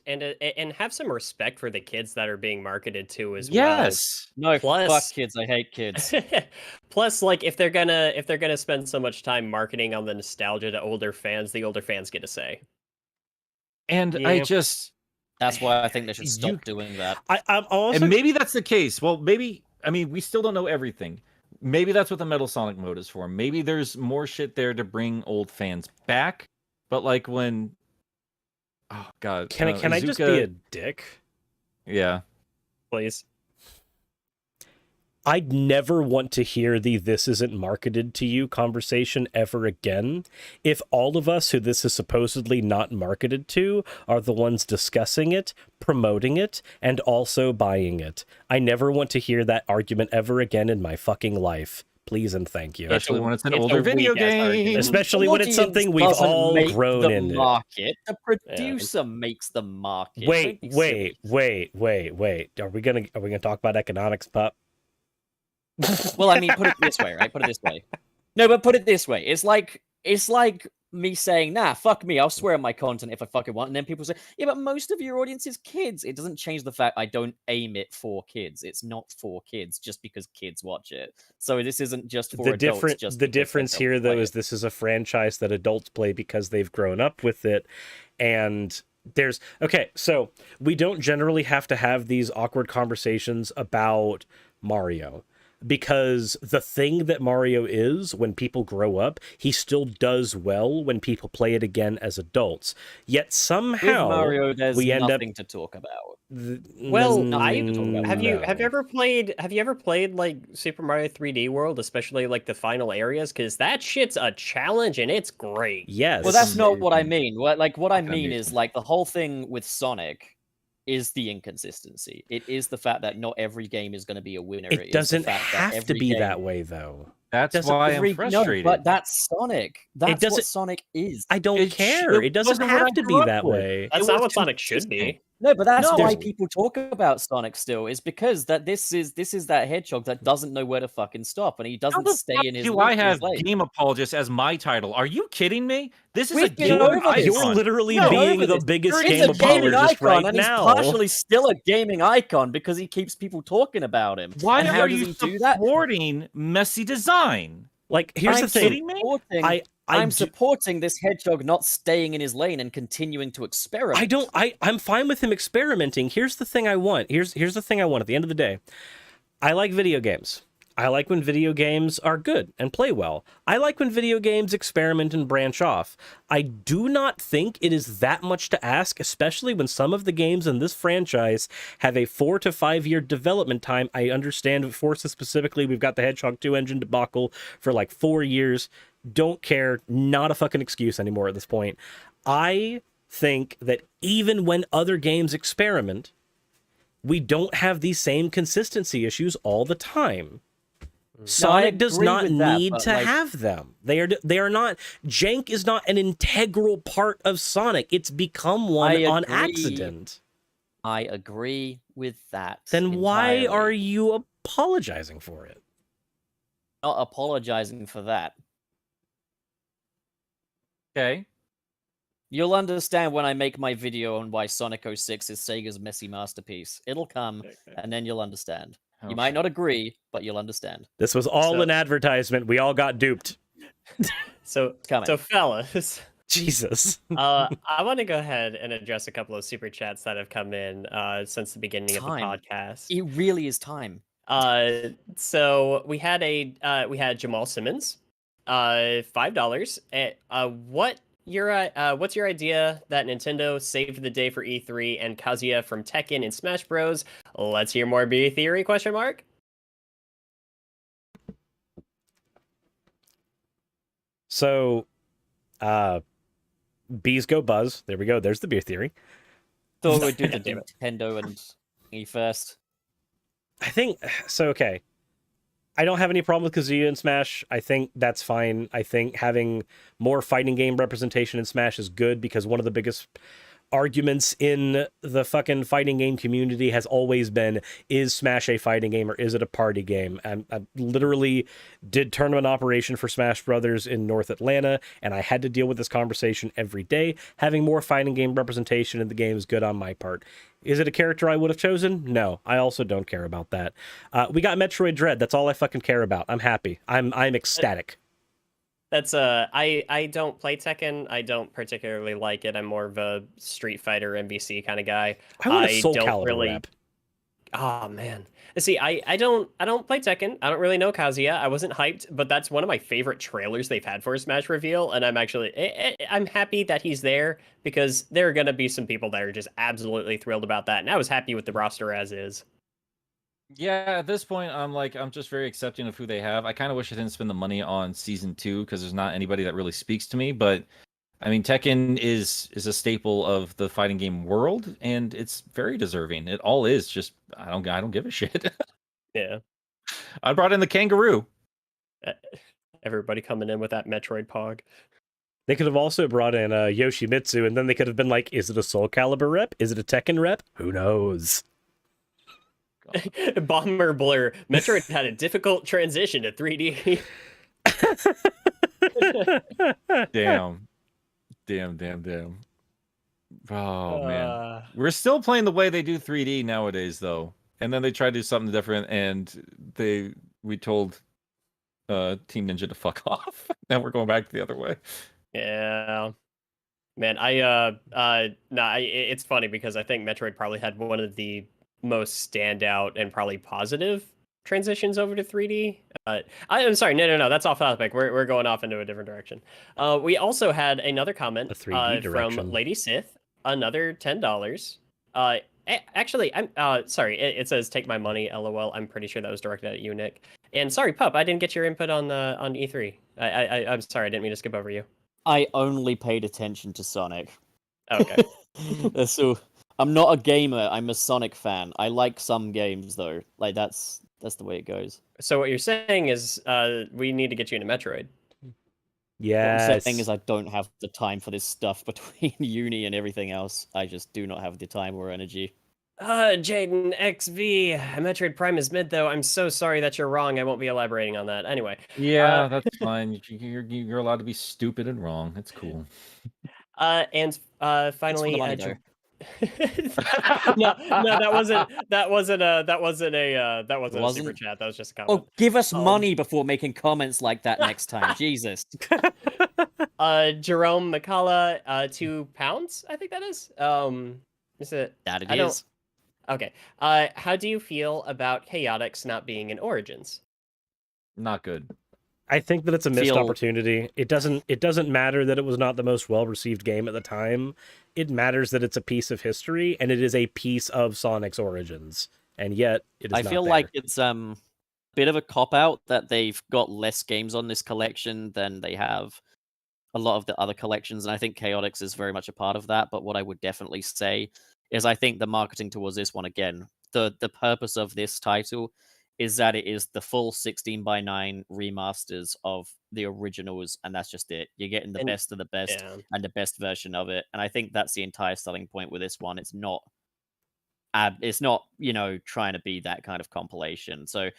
have some respect for the kids that are being marketed to as well. Yes. No, fuck kids. I hate kids. Plus, like, if they're gonna spend so much time marketing on the nostalgia to older fans, the older fans get a say. And that's why I think they should stop doing that. I'm also... And maybe that's the case. Well, maybe, I mean, we still don't know everything. Maybe that's what the Metal Sonic mode is for. Maybe there's more shit there to bring old fans back. But like when... Oh, God. Can I just be a dick? Yeah. Please. I'd never want to hear the "this isn't marketed to you" conversation ever again if all of us who this is supposedly not marketed to are the ones discussing it, promoting it, and also buying it. I never want to hear that argument ever again in my fucking life. Please and thank you. Especially when it's an older video game. Especially when it's something we've all grown into. The producer makes the market. Wait. Are we gonna talk about economics, pup? Well, I mean, put it this way, right? Put it this way. No, but put it this way. It's like me saying, nah, fuck me, I'll swear on my content if I fucking want. And then people say, yeah, but most of your audience is kids. It doesn't change the fact I don't aim it for kids. It's not for kids just because kids watch it. So this isn't just for adults. The difference here, though, is this is a franchise that adults play because they've grown up with it. And so we don't generally have to have these awkward conversations about Mario. Because the thing that Mario is, when people grow up, he still does well when people play it again as adults. Yet somehow with Mario, there's we end nothing up to talk about. Have you ever played like Super Mario 3D World, especially like the final areas? Because that shit's a challenge and it's great. Yes. Well, that's not what I mean. What I mean is like the whole thing with Sonic is the inconsistency. It is the fact that not every game is going to be a winner. It doesn't have to be that way, though. That's why I'm frustrated. No, but that's Sonic. That's what Sonic is. I don't care. It doesn't have to be that way. That's not what Sonic should be. No, but that's why people talk about Sonic still, is because that this is that hedgehog that doesn't know where to fucking stop, and he doesn't stay in his. I have Game Apologist as my title. Are you kidding me? This is a game icon. You're literally being the biggest Game Apologist right and now. He's partially still a gaming icon because he keeps people talking about him. Why are you supporting messy design? Like, here's the thing. I'm supporting this hedgehog not staying in his lane and continuing to experiment. I'm fine with him experimenting. Here's the thing I want. Here's the thing I want at the end of the day. I like video games. I like when video games are good and play well. I like when video games experiment and branch off. I do not think it is that much to ask, especially when some of the games in this franchise have a 4 to 5 year development time. I understand with Forza specifically, we've got the Hedgehog 2 engine debacle for like 4 years. Don't care. Not a fucking excuse anymore at this point. I think that even when other games experiment, we don't have these same consistency issues all the time. Sonic does not need to have them. They are not. Jank is not an integral part of Sonic. It's become one on accident. I agree with that. Then entirely. Why are you apologizing for it? Not apologizing for that. Okay. You'll understand when I make my video on why Sonic 06 is Sega's messy masterpiece. It'll come, and then you'll understand. You might not agree, but you'll understand. This was all an advertisement. We all got duped. So fellas, Jesus. I want to go ahead and address a couple of super chats that have come in since the beginning of the podcast. It really is time. So we had Jamal Simmons, $5. What's your idea that Nintendo saved the day for E3 and Kazuya from Tekken and Smash Bros? Let's hear more B theory ? So, bees go buzz. There we go. There's the beer theory. Thought we'd do the Nintendo and E first. I think so. Okay. I don't have any problem with Kazuya in Smash. I think that's fine. I think having more fighting game representation in Smash is good because one of the biggest arguments in the fucking fighting game community has always been, is Smash a fighting game or is it a party game? I literally did tournament operation for Smash Brothers in North Atlanta, and I had to deal with this conversation every day. Having more fighting game representation in the game is good on my part. Is it a character I would have chosen? No, I also don't care about that. We got Metroid Dread. That's all I fucking care about. I'm happy. I'm ecstatic. That's I don't play Tekken. I don't particularly like it. I'm more of a Street Fighter MVC kind of guy. I want a Soul Calibur rap. Oh man. See, I don't play Tekken. I don't really know Kazuya. I wasn't hyped, but that's one of my favorite trailers they've had for a Smash reveal, and I'm happy that he's there because there are gonna be some people that are just absolutely thrilled about that, and I was happy with the roster as is. Yeah, at this point, I'm just very accepting of who they have. I kind of wish I didn't spend the money on season 2 because there's not anybody that really speaks to me. But I mean, Tekken is a staple of the fighting game world, and it's very deserving. It all is. Just I don't give a shit. Yeah, I brought in the kangaroo. Everybody coming in with that Metroid Pog. They could have also brought in Yoshimitsu, and then they could have been like, is it a Soul Calibur rep? Is it a Tekken rep? Who knows? Bomber Blur. Metroid had a difficult transition to 3D. Damn. Oh man, we're still playing the way they do 3D nowadays, though. And then they tried to do something different, and we told Team Ninja to fuck off. Now we're going back to the other way. Yeah, man. It's funny because I think Metroid probably had one of the most standout and probably positive transitions over to 3D. I'm sorry, no, that's off topic. We're going off into a different direction. We also had another comment from Lady Sith, another $10. Actually, I'm sorry. It says take my money, LOL. I'm pretty sure that was directed at you, Nick. And sorry, Pup, I didn't get your input on E3. I'm sorry, I didn't mean to skip over you. I only paid attention to Sonic. Okay. So I'm not a gamer. I'm a Sonic fan. I like some games though. Like that's the way it goes. So what you're saying is, we need to get you into Metroid. Yeah. What I'm saying is I don't have the time for this stuff between uni and everything else. I just do not have the time or energy. Jaden XV, Metroid Prime is mid though. I'm so sorry that you're wrong. I won't be elaborating on that. Anyway. Yeah, that's fine. You're allowed to be stupid and wrong. It's cool. And finally, no, that wasn't a super chat. That was just a comment. Oh, give us money before making comments like that next time. Jesus. Jerome McCullough, £2, I think that is. Is it? That it is. Okay. How do you feel about Chaotix not being in Origins? Not good. I think that it's a missed opportunity. It doesn't matter that it was not the most well-received game at the time. It matters that it's a piece of history, and it is a piece of Sonic's origins. And yet, it is I not feel there. like it's bit of a cop-out that they've got less games on this collection than they have a lot of the other collections, and I think Chaotix is very much a part of that. But what I would definitely say is I think the marketing towards this one, again, the purpose of this title is that it is the full 16:9 remasters of the originals, and that's just it. You're getting the best of the best and the best version of it, and I think that's the entire selling point with this one. It's not, trying to be that kind of compilation. So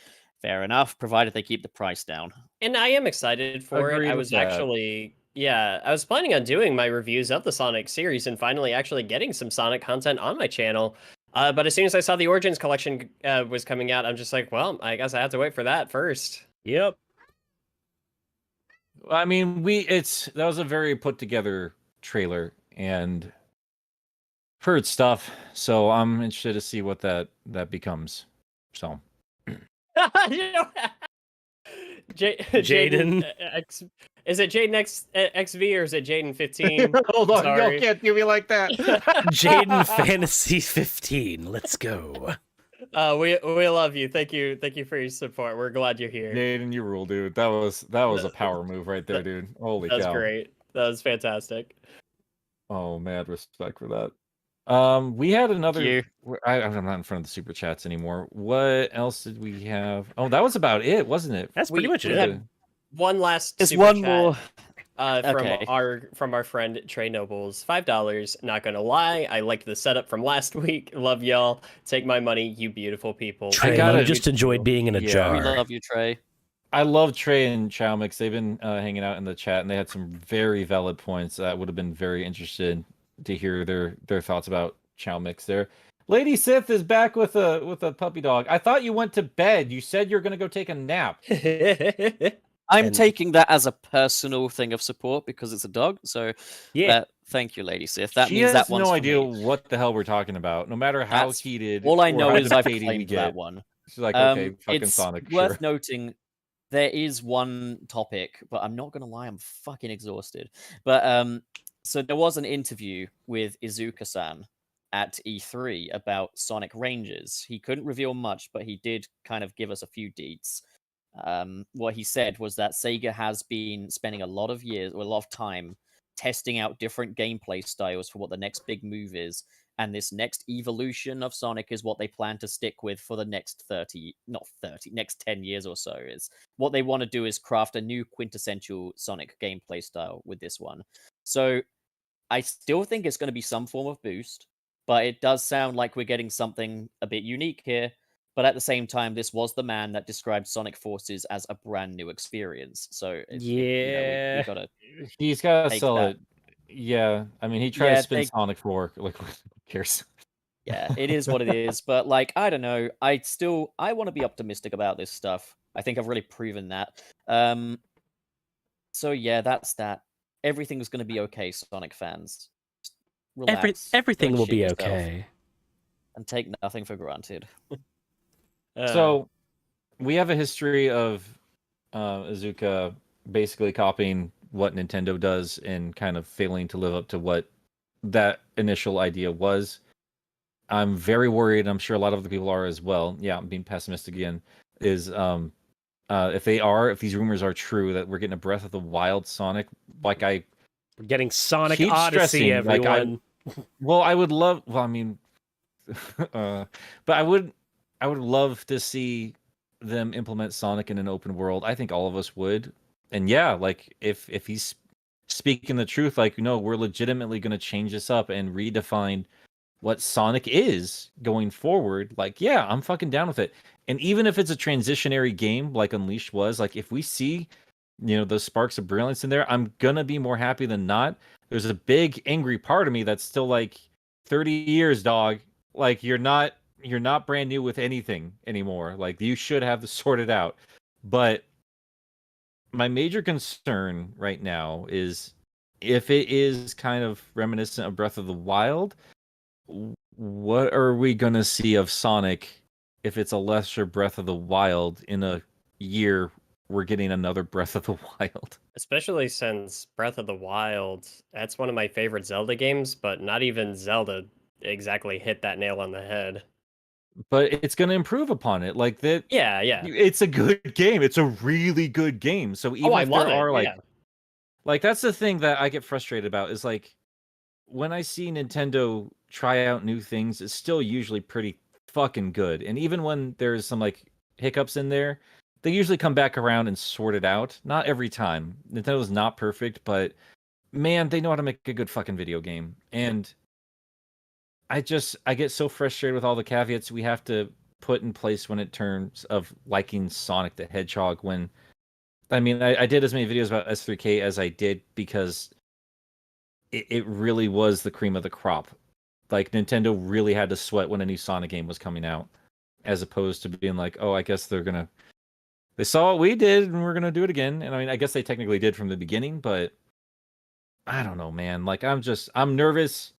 fair enough, provided they keep the price down. And I am excited for it. I was actually, I was planning on doing my reviews of the Sonic series and finally actually getting some Sonic content on my channel. But as soon as I saw the Origins collection was coming out, I'm just like, well, I guess I have to wait for that first. Yep. I mean, that was a very put together trailer and heard stuff, so I'm interested to see what that becomes. So, Jaden, is it Jaden XV or is it Jaden 15? Hold on, you can't do me like that. Jaden Fantasy 15. Let's go. We love you. Thank you for your support. We're glad you're here. Jaden, you rule, dude. That was a power move right there, dude. Holy cow. That's great. That was fantastic. Oh, mad respect for that. We had another. I'm not in front of the super chats anymore. What else did we have? Oh, that was about it, wasn't it? That's pretty much it. One last. There's super one chat, more. From our friend Trey Nobles, $5. Not gonna lie, I liked the setup from last week. Love y'all. Take my money, you beautiful people. Trey, I just enjoyed being in a jar. We love you, Trey. I love Trey and Chowmix. They've been hanging out in the chat, and they had some very valid points. I would have been very interested to hear their thoughts about Chowmix there. Lady Sith is back with a puppy dog. I thought you went to bed. You said you're gonna go take a nap. I'm taking that as a personal thing of support because it's a dog. So yeah, thank you, Lady Sith. That means that one's no idea what the hell we're talking about. No matter how heated. All I know is I've claimed that one. She's like, okay, fucking Sonic. It's worth noting there is one topic, but I'm not gonna lie, I'm fucking exhausted. But so there was an interview with Iizuka-san at E3 about Sonic Rangers. He couldn't reveal much, but he did kind of give us a few deets. What he said was that Sega has been spending a lot of time testing out different gameplay styles for what the next big move is, and this next evolution of Sonic is what they plan to stick with for the next next 10 years or so. Is what they want to do is craft a new quintessential Sonic gameplay style with this one. So I still think it's going to be some form of boost, but it does sound like we're getting something a bit unique here. But at the same time, this was the man that described Sonic Forces as a brand new experience. So he's got to sell it. Yeah, I mean, he tried to spin Sonic 4. Like, who cares? Yeah, it is what it is. But like, I don't know. I want to be optimistic about this stuff. I think I've really proven that. So yeah, that's that. Everything's going to be okay, Sonic fans. Relax. Everything will be okay. And take nothing for granted. So, we have a history of Iizuka basically copying what Nintendo does and kind of failing to live up to what that initial idea was. I'm very worried, I'm sure a lot of other people are as well. Yeah, I'm being pessimistic again. Is if these rumors are true that we're getting a Breath of the Wild Sonic, we're getting Sonic Odyssey, everyone. I would love. Well, I mean, but I would love to see them implement Sonic in an open world. I think all of us would. And yeah, like if he's speaking the truth, like, we're legitimately going to change this up and redefine what Sonic is going forward. Like, yeah, I'm fucking down with it. And even if it's a transitionary game like Unleashed was, like if we see, those sparks of brilliance in there, I'm going to be more happy than not. There's a big angry part of me that's still like 30 years, dog. Like you're not brand new with anything anymore. Like you should have this sorted out. But my major concern right now is if it is kind of reminiscent of Breath of the Wild, what are we going to see of Sonic if it's a lesser Breath of the Wild in a year we're getting another Breath of the Wild. Especially since Breath of the Wild, that's one of my favorite Zelda games, but not even Zelda exactly hit that nail on the head. But it's going to improve upon it. Like that. Yeah. It's a good game. It's a really good game. So even I if love there are it. like that's the thing that I get frustrated about is like when I see Nintendo try out new things, it's still usually pretty fucking good. And even when there's some like hiccups in there, they usually come back around and sort it out. Not every time. Nintendo's not perfect, but man, they know how to make a good fucking video game. And I get so frustrated with all the caveats we have to put in place when it terms of liking Sonic the Hedgehog. When I mean, I did as many videos about S3K as I did because it really was the cream of the crop. Like Nintendo really had to sweat when a new Sonic game was coming out, as opposed to being like, oh, I guess they saw what we did and we're gonna do it again. And I mean, I guess they technically did from the beginning, but I don't know, man. Like I'm nervous.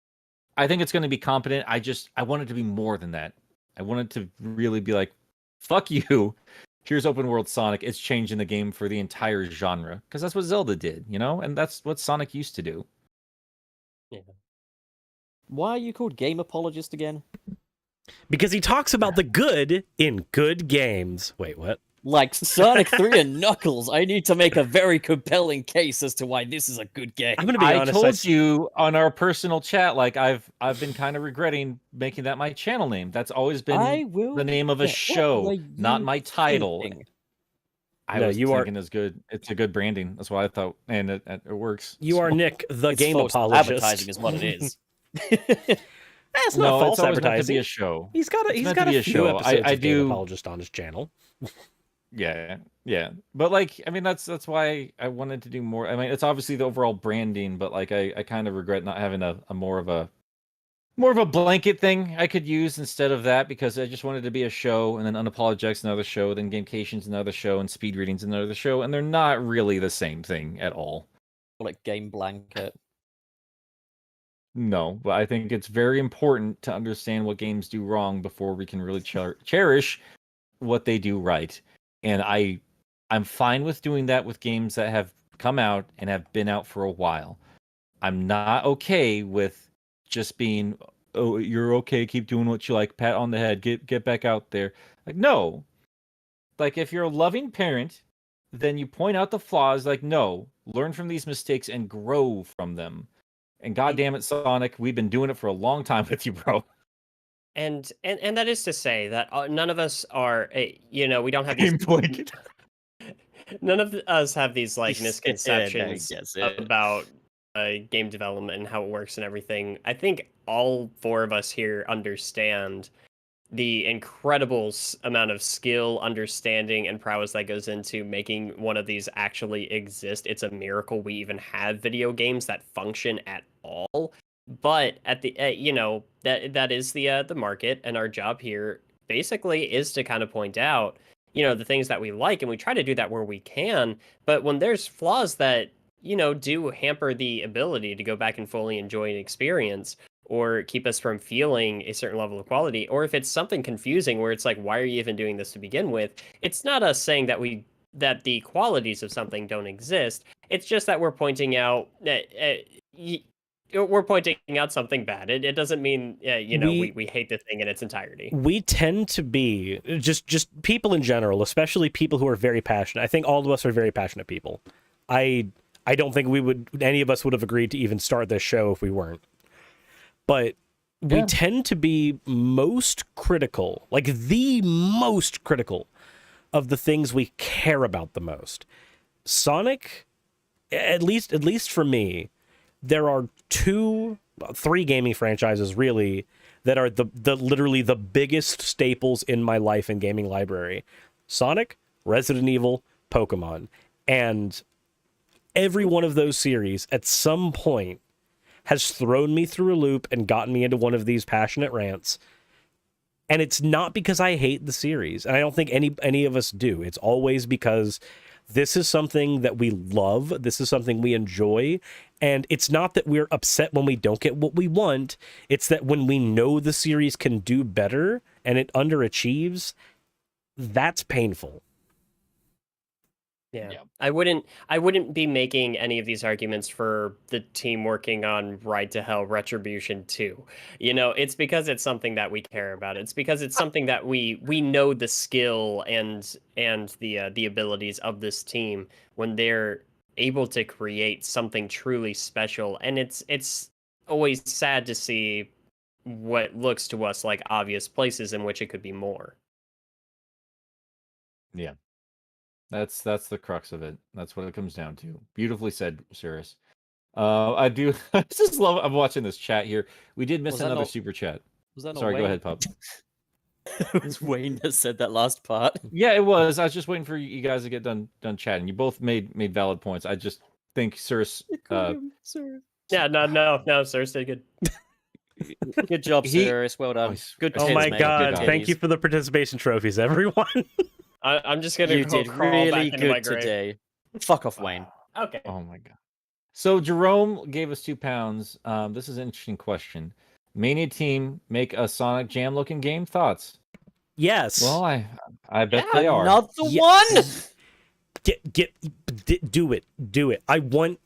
I think it's gonna be competent. I want it to be more than that. I want it to really be like, fuck you. Here's open world Sonic. It's changing the game for the entire genre. Because that's what Zelda did, you know? And that's what Sonic used to do. Yeah. Why are you called Game Apologist again? Because he talks about the good in good games. Wait, what? Like Sonic 3 and Knuckles, I need to make a very compelling case as to why this is a good game. I'm gonna be honest. I told you on our personal chat, like I've been kind of regretting making that my channel name. That's always been the name of a show, not my title. I was thinking it's good. It's a good branding. That's why I thought, and it works. You are Nick, the Game Apologist. Advertising is what it is. That's not false it's advertising. Meant to be a show. He's got a few episodes of Game Apologist on his channel. Yeah. But like, I mean, that's why I wanted to do more. I mean, it's obviously the overall branding, but like, I kind of regret not having a more of a blanket thing I could use instead of that, because I just wanted to be a show, and then Unapologetics another show, then Gamecation's another show, and Speed Reading's another show, and they're not really the same thing at all. Like Game Blanket. No, but I think it's very important to understand what games do wrong before we can really cherish what they do right. And I'm fine with doing that with games that have come out and have been out for a while. I'm not okay with just being, oh, you're okay, keep doing what you like, pat on the head, get back out there. Like, no. Like, if you're a loving parent, then you point out the flaws, like, no, learn from these mistakes and grow from them. And goddamn it, Sonic, we've been doing it for a long time with you, bro. And that is to say that none of us are, we don't have these. None of us have these like misconceptions about game development and how it works and everything. I think all four of us here understand the incredible amount of skill, understanding, and prowess that goes into making one of these actually exist. It's a miracle we even have video games that function at all. But at the that is the market, and our job here basically is to kind of point out the things that we like, and we try to do that where we can. But when there's flaws that do hamper the ability to go back and fully enjoy an experience, or keep us from feeling a certain level of quality, or if it's something confusing where it's like, why are you even doing this to begin with? It's not us saying that the qualities of something don't exist. It's just that we're pointing out something bad. It doesn't mean we hate the thing in its entirety. We tend to be just people in general, especially people who are very passionate. I think all of us are very passionate people. I don't think any of us would have agreed to even start this show if we weren't. But we tend to be most critical, like the most critical of the things we care about the most. Sonic, at least for me, there are 3 gaming franchises really that are the literally the biggest staples in my life and gaming library. Sonic, Resident Evil, Pokemon. And every one of those series at some point has thrown me through a loop and gotten me into one of these passionate rants. And it's not because I hate the series, and I don't think any of us do. It's always because this is something that we love, this is something we enjoy, and it's not that we're upset when we don't get what we want, it's that when we know the series can do better and it underachieves, that's painful. Yeah. Yeah. I wouldn't be making any of these arguments for the team working on Ride to Hell Retribution 2. It's because it's something that we care about. It's because it's something that we know the skill and the abilities of this team when they're able to create something truly special. And it's always sad to see what looks to us like obvious places in which it could be more. Yeah. That's the crux of it. That's what it comes down to. Beautifully said, Suris. I do. I just love. I'm watching this chat here. We did miss another super chat. Was that not Sorry, Wayne? go ahead, Pup. It was Wayne that said that last part. Yeah, it was. I was just waiting for you guys to get done chatting. You both made valid points. I just think Suris. Yeah, no, Suris did good. Good job, Suris. Well done. Good. Oh my god! Good Thank you for the participation trophies, everyone. I'm just gonna. You did really good today. Fuck off, Wayne. Okay. Oh my god. So Jerome gave us £2. This is an interesting question. Mania team make a Sonic Jam looking game? Thoughts? Yes. Well, I bet they are. Another one. Do it. I want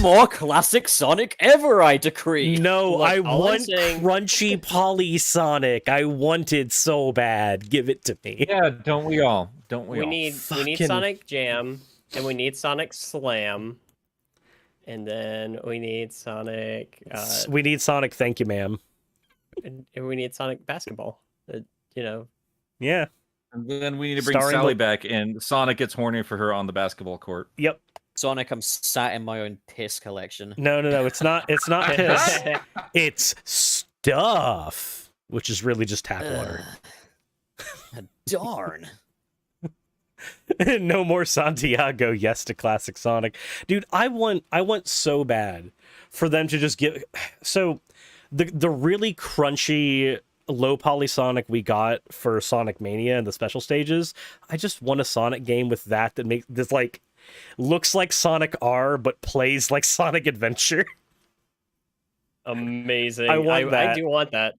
more classic Sonic ever, I decree. No, Look, I all I'm want saying- crunchy poly Sonic. I want it so bad. Give it to me. Yeah, don't we all? Don't we We all? need Fucking- Sonic Jam, and we need Sonic Slam, and then we need Sonic. We need Sonic. Thank you, ma'am. And we need Sonic Basketball. Yeah. And then we need to bring Starring Sally the- back, and Sonic gets horny for her on the basketball court. Yep. Sonic, I'm sat in my own piss collection. No. It's not. It's not piss. It's stuff, which is really just tap water. Darn. No more Santiago. Yes to classic Sonic, dude. I want so bad for them to just give. So, the really crunchy low poly Sonic we got for Sonic Mania and the special stages. I just want a Sonic game with that makes this like looks like Sonic R but plays like Sonic Adventure. Amazing. I do want that.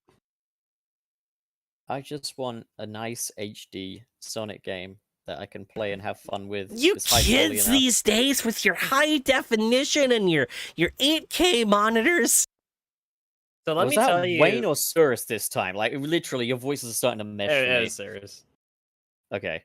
I just want a nice HD Sonic game that I can play and have fun with. You It's high quality kids enough. these days with your high definition and your 8K monitors. So let Was me that tell you. Wayne or Suris this time? Like, literally, your voices are starting to mesh for me. Serious. Okay.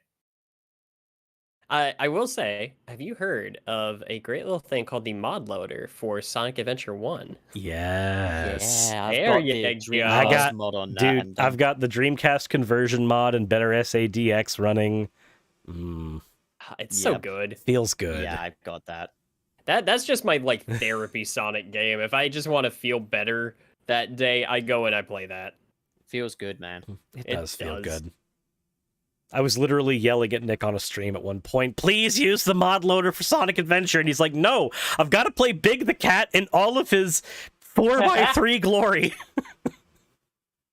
I will say, have you heard of a great little thing called the mod loader for Sonic Adventure 1? Yes. Yeah, I've There got you the go. Dreamcast I got- mod on that. Dude, and, I've got the Dreamcast conversion mod and better SADX running. It's so Yep. good. Feels good. Yeah, I've got that. That's just my like therapy Sonic game. If I just want to feel better that day, I go and I play that. Feels good, man. It It does feel does. good. I was literally yelling at Nick on a stream at one point, please use the mod loader for Sonic Adventure. And he's like, no, I've got to play Big the Cat in all of his 4x3 glory.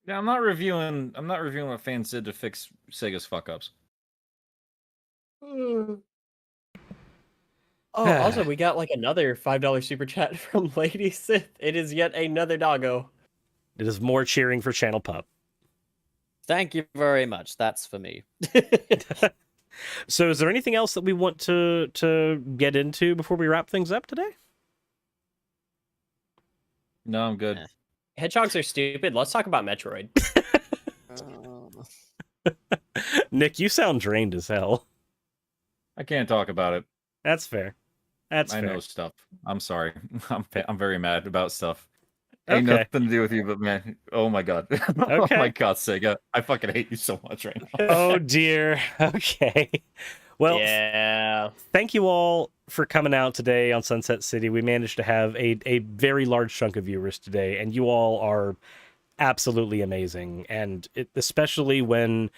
Yeah, I'm not reviewing what fans did to fix Sega's fuck ups. Oh, also, we got like another $5 super chat from Lady Sith. It is yet another doggo. It is more cheering for Channel Pup. Thank you very much. That's for me. So is there anything else that we want to get into before we wrap things up today? No, I'm good. Hedgehogs are stupid. Let's talk about Metroid. Nick, you sound drained as hell. I can't talk about it. That's fair. That's I fair. know stuff. I'm sorry. I'm very mad about stuff. Ain't Okay. nothing to do with you, but man, oh my god. Oh Okay. my god, Sega. I fucking hate you so much right now. Oh dear. Okay. Well, Yeah. thank you all for coming out today on Sunset City. We managed to have a very large chunk of viewers today, and you all are absolutely amazing. And especially when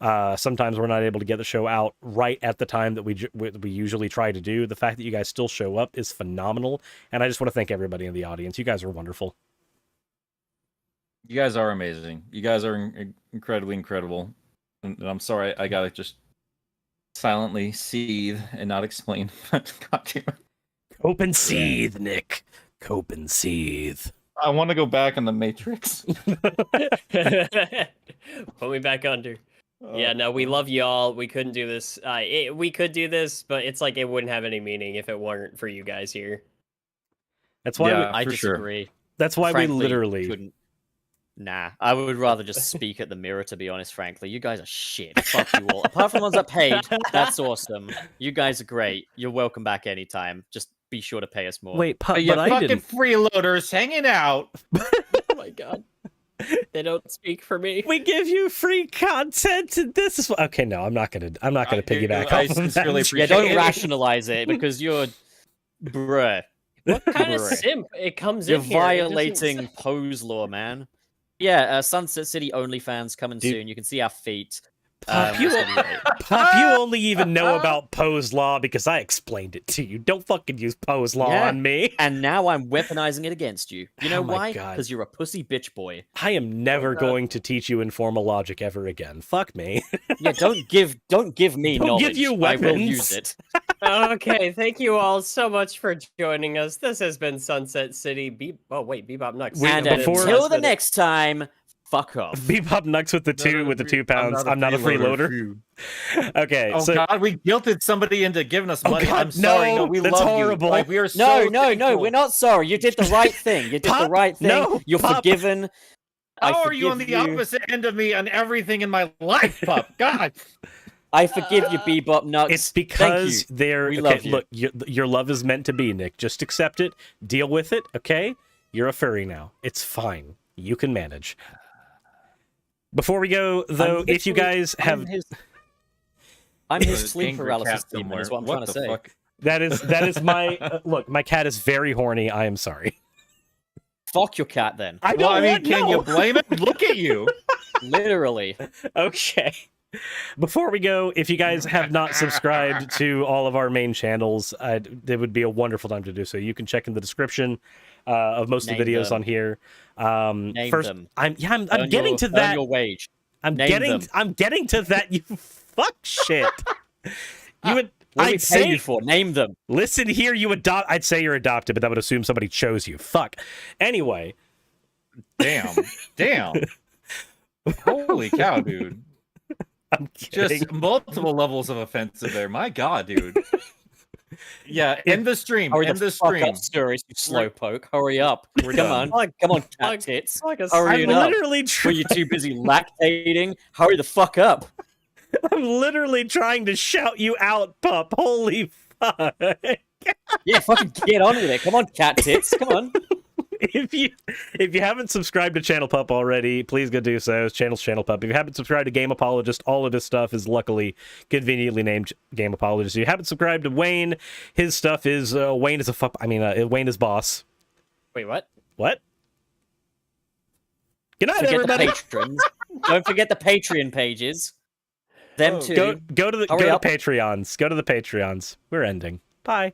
sometimes we're not able to get the show out right at the time that we usually try to do, the fact that you guys still show up is phenomenal. And I just want to thank everybody in the audience. You guys are wonderful. You guys are amazing. You guys are incredibly incredible. And I'm sorry, I gotta just silently seethe and not explain. God damn it. Cope and seethe, Nick. Cope and seethe. I want to go back in the Matrix. Put me back under. Yeah, no, we love y'all. We couldn't do this. We could do this, but it's like it wouldn't have any meaning if it weren't for you guys here. That's why I disagree. Sure. That's why Frankly, we literally couldn't. Nah, I would rather just speak at the mirror, to be honest, frankly. You guys are shit. Fuck you all. Apart from ones that paid, that's awesome. You guys are great. You're welcome back anytime. Just be sure to pay us more. Wait, but I fucking didn't. Freeloaders hanging out. Oh my god. They don't speak for me. We give you free content. This is okay. No, I'm not gonna piggyback off of that. Yeah, don't rationalize it because you're, bruh. What kind of simp it comes You're in here? You're violating pose law, man. Yeah, Sunset City OnlyFans coming soon. You can see our feet. Pop, you only even know about pose law because I explained it to you. Don't fucking use pose law on me. And now I'm weaponizing it against you. You know why? God. Because you're a pussy bitch boy. I am never going to teach you informal logic ever again. Fuck me. Yeah, don't give me knowledge. Give you weapons. I will use it. Okay, thank you all so much for joining us. This has been Sunset City. Bebop Nux. And until the next time, fuck off. Bebop Nux with the 2 pounds. I'm not a freeloader. Okay. Oh God, we guilted somebody into giving us money. God, I'm sorry. No, we that's love horrible. you. Like, we are so no, we're not sorry. You did the right thing. You did the right thing. No, You're forgiven. How are you on the opposite end of me on everything in my life, Pup? God. I forgive you, Bebop Nux. It's because we love you. Look, your love is meant to be, Nick. Just accept it. Deal with it, okay? You're a furry now. It's fine. You can manage. Before we go, though, if you guys have... I'm his sleep paralysis demon, is what I'm trying to say. Fuck? That is my... look, my cat is very horny. I am sorry. Fuck your cat, then. Can you blame it? Look at you. Literally. Okay. Before we go, if you guys have not subscribed to all of our main channels, it would be a wonderful time to do so. You can check in the description of most of the videos on here. First, I'm getting to that. Your wage. I'm getting to that. You fuck shit. You would. I'd say you for name them. Listen here, you adopt. I'd say you're adopted, but that would assume somebody chose you. Fuck. Anyway. Damn. Holy cow, dude. I'm kidding. Just multiple levels of offensive there. My God, dude. Yeah, end the stream. End the stream. Suris, you slowpoke. Hurry up. Come on, cat tits. I'm literally Were you too busy lactating? Hurry the fuck up. I'm literally trying to shout you out, Pup. Holy fuck. Yeah, fucking get on with it. Come on, cat tits. Come on. If you haven't subscribed to Channel Pup already, please go do so. Channel Pup. If you haven't subscribed to Game Apologist, all of his stuff is luckily conveniently named Game Apologist. If you haven't subscribed to Wayne, his stuff is WayneIsBoss. Wait, what? What? Good night, everybody. Don't forget the Patreon pages. Them too. Go to the Patreons. Go to the Patreons. We're ending. Bye.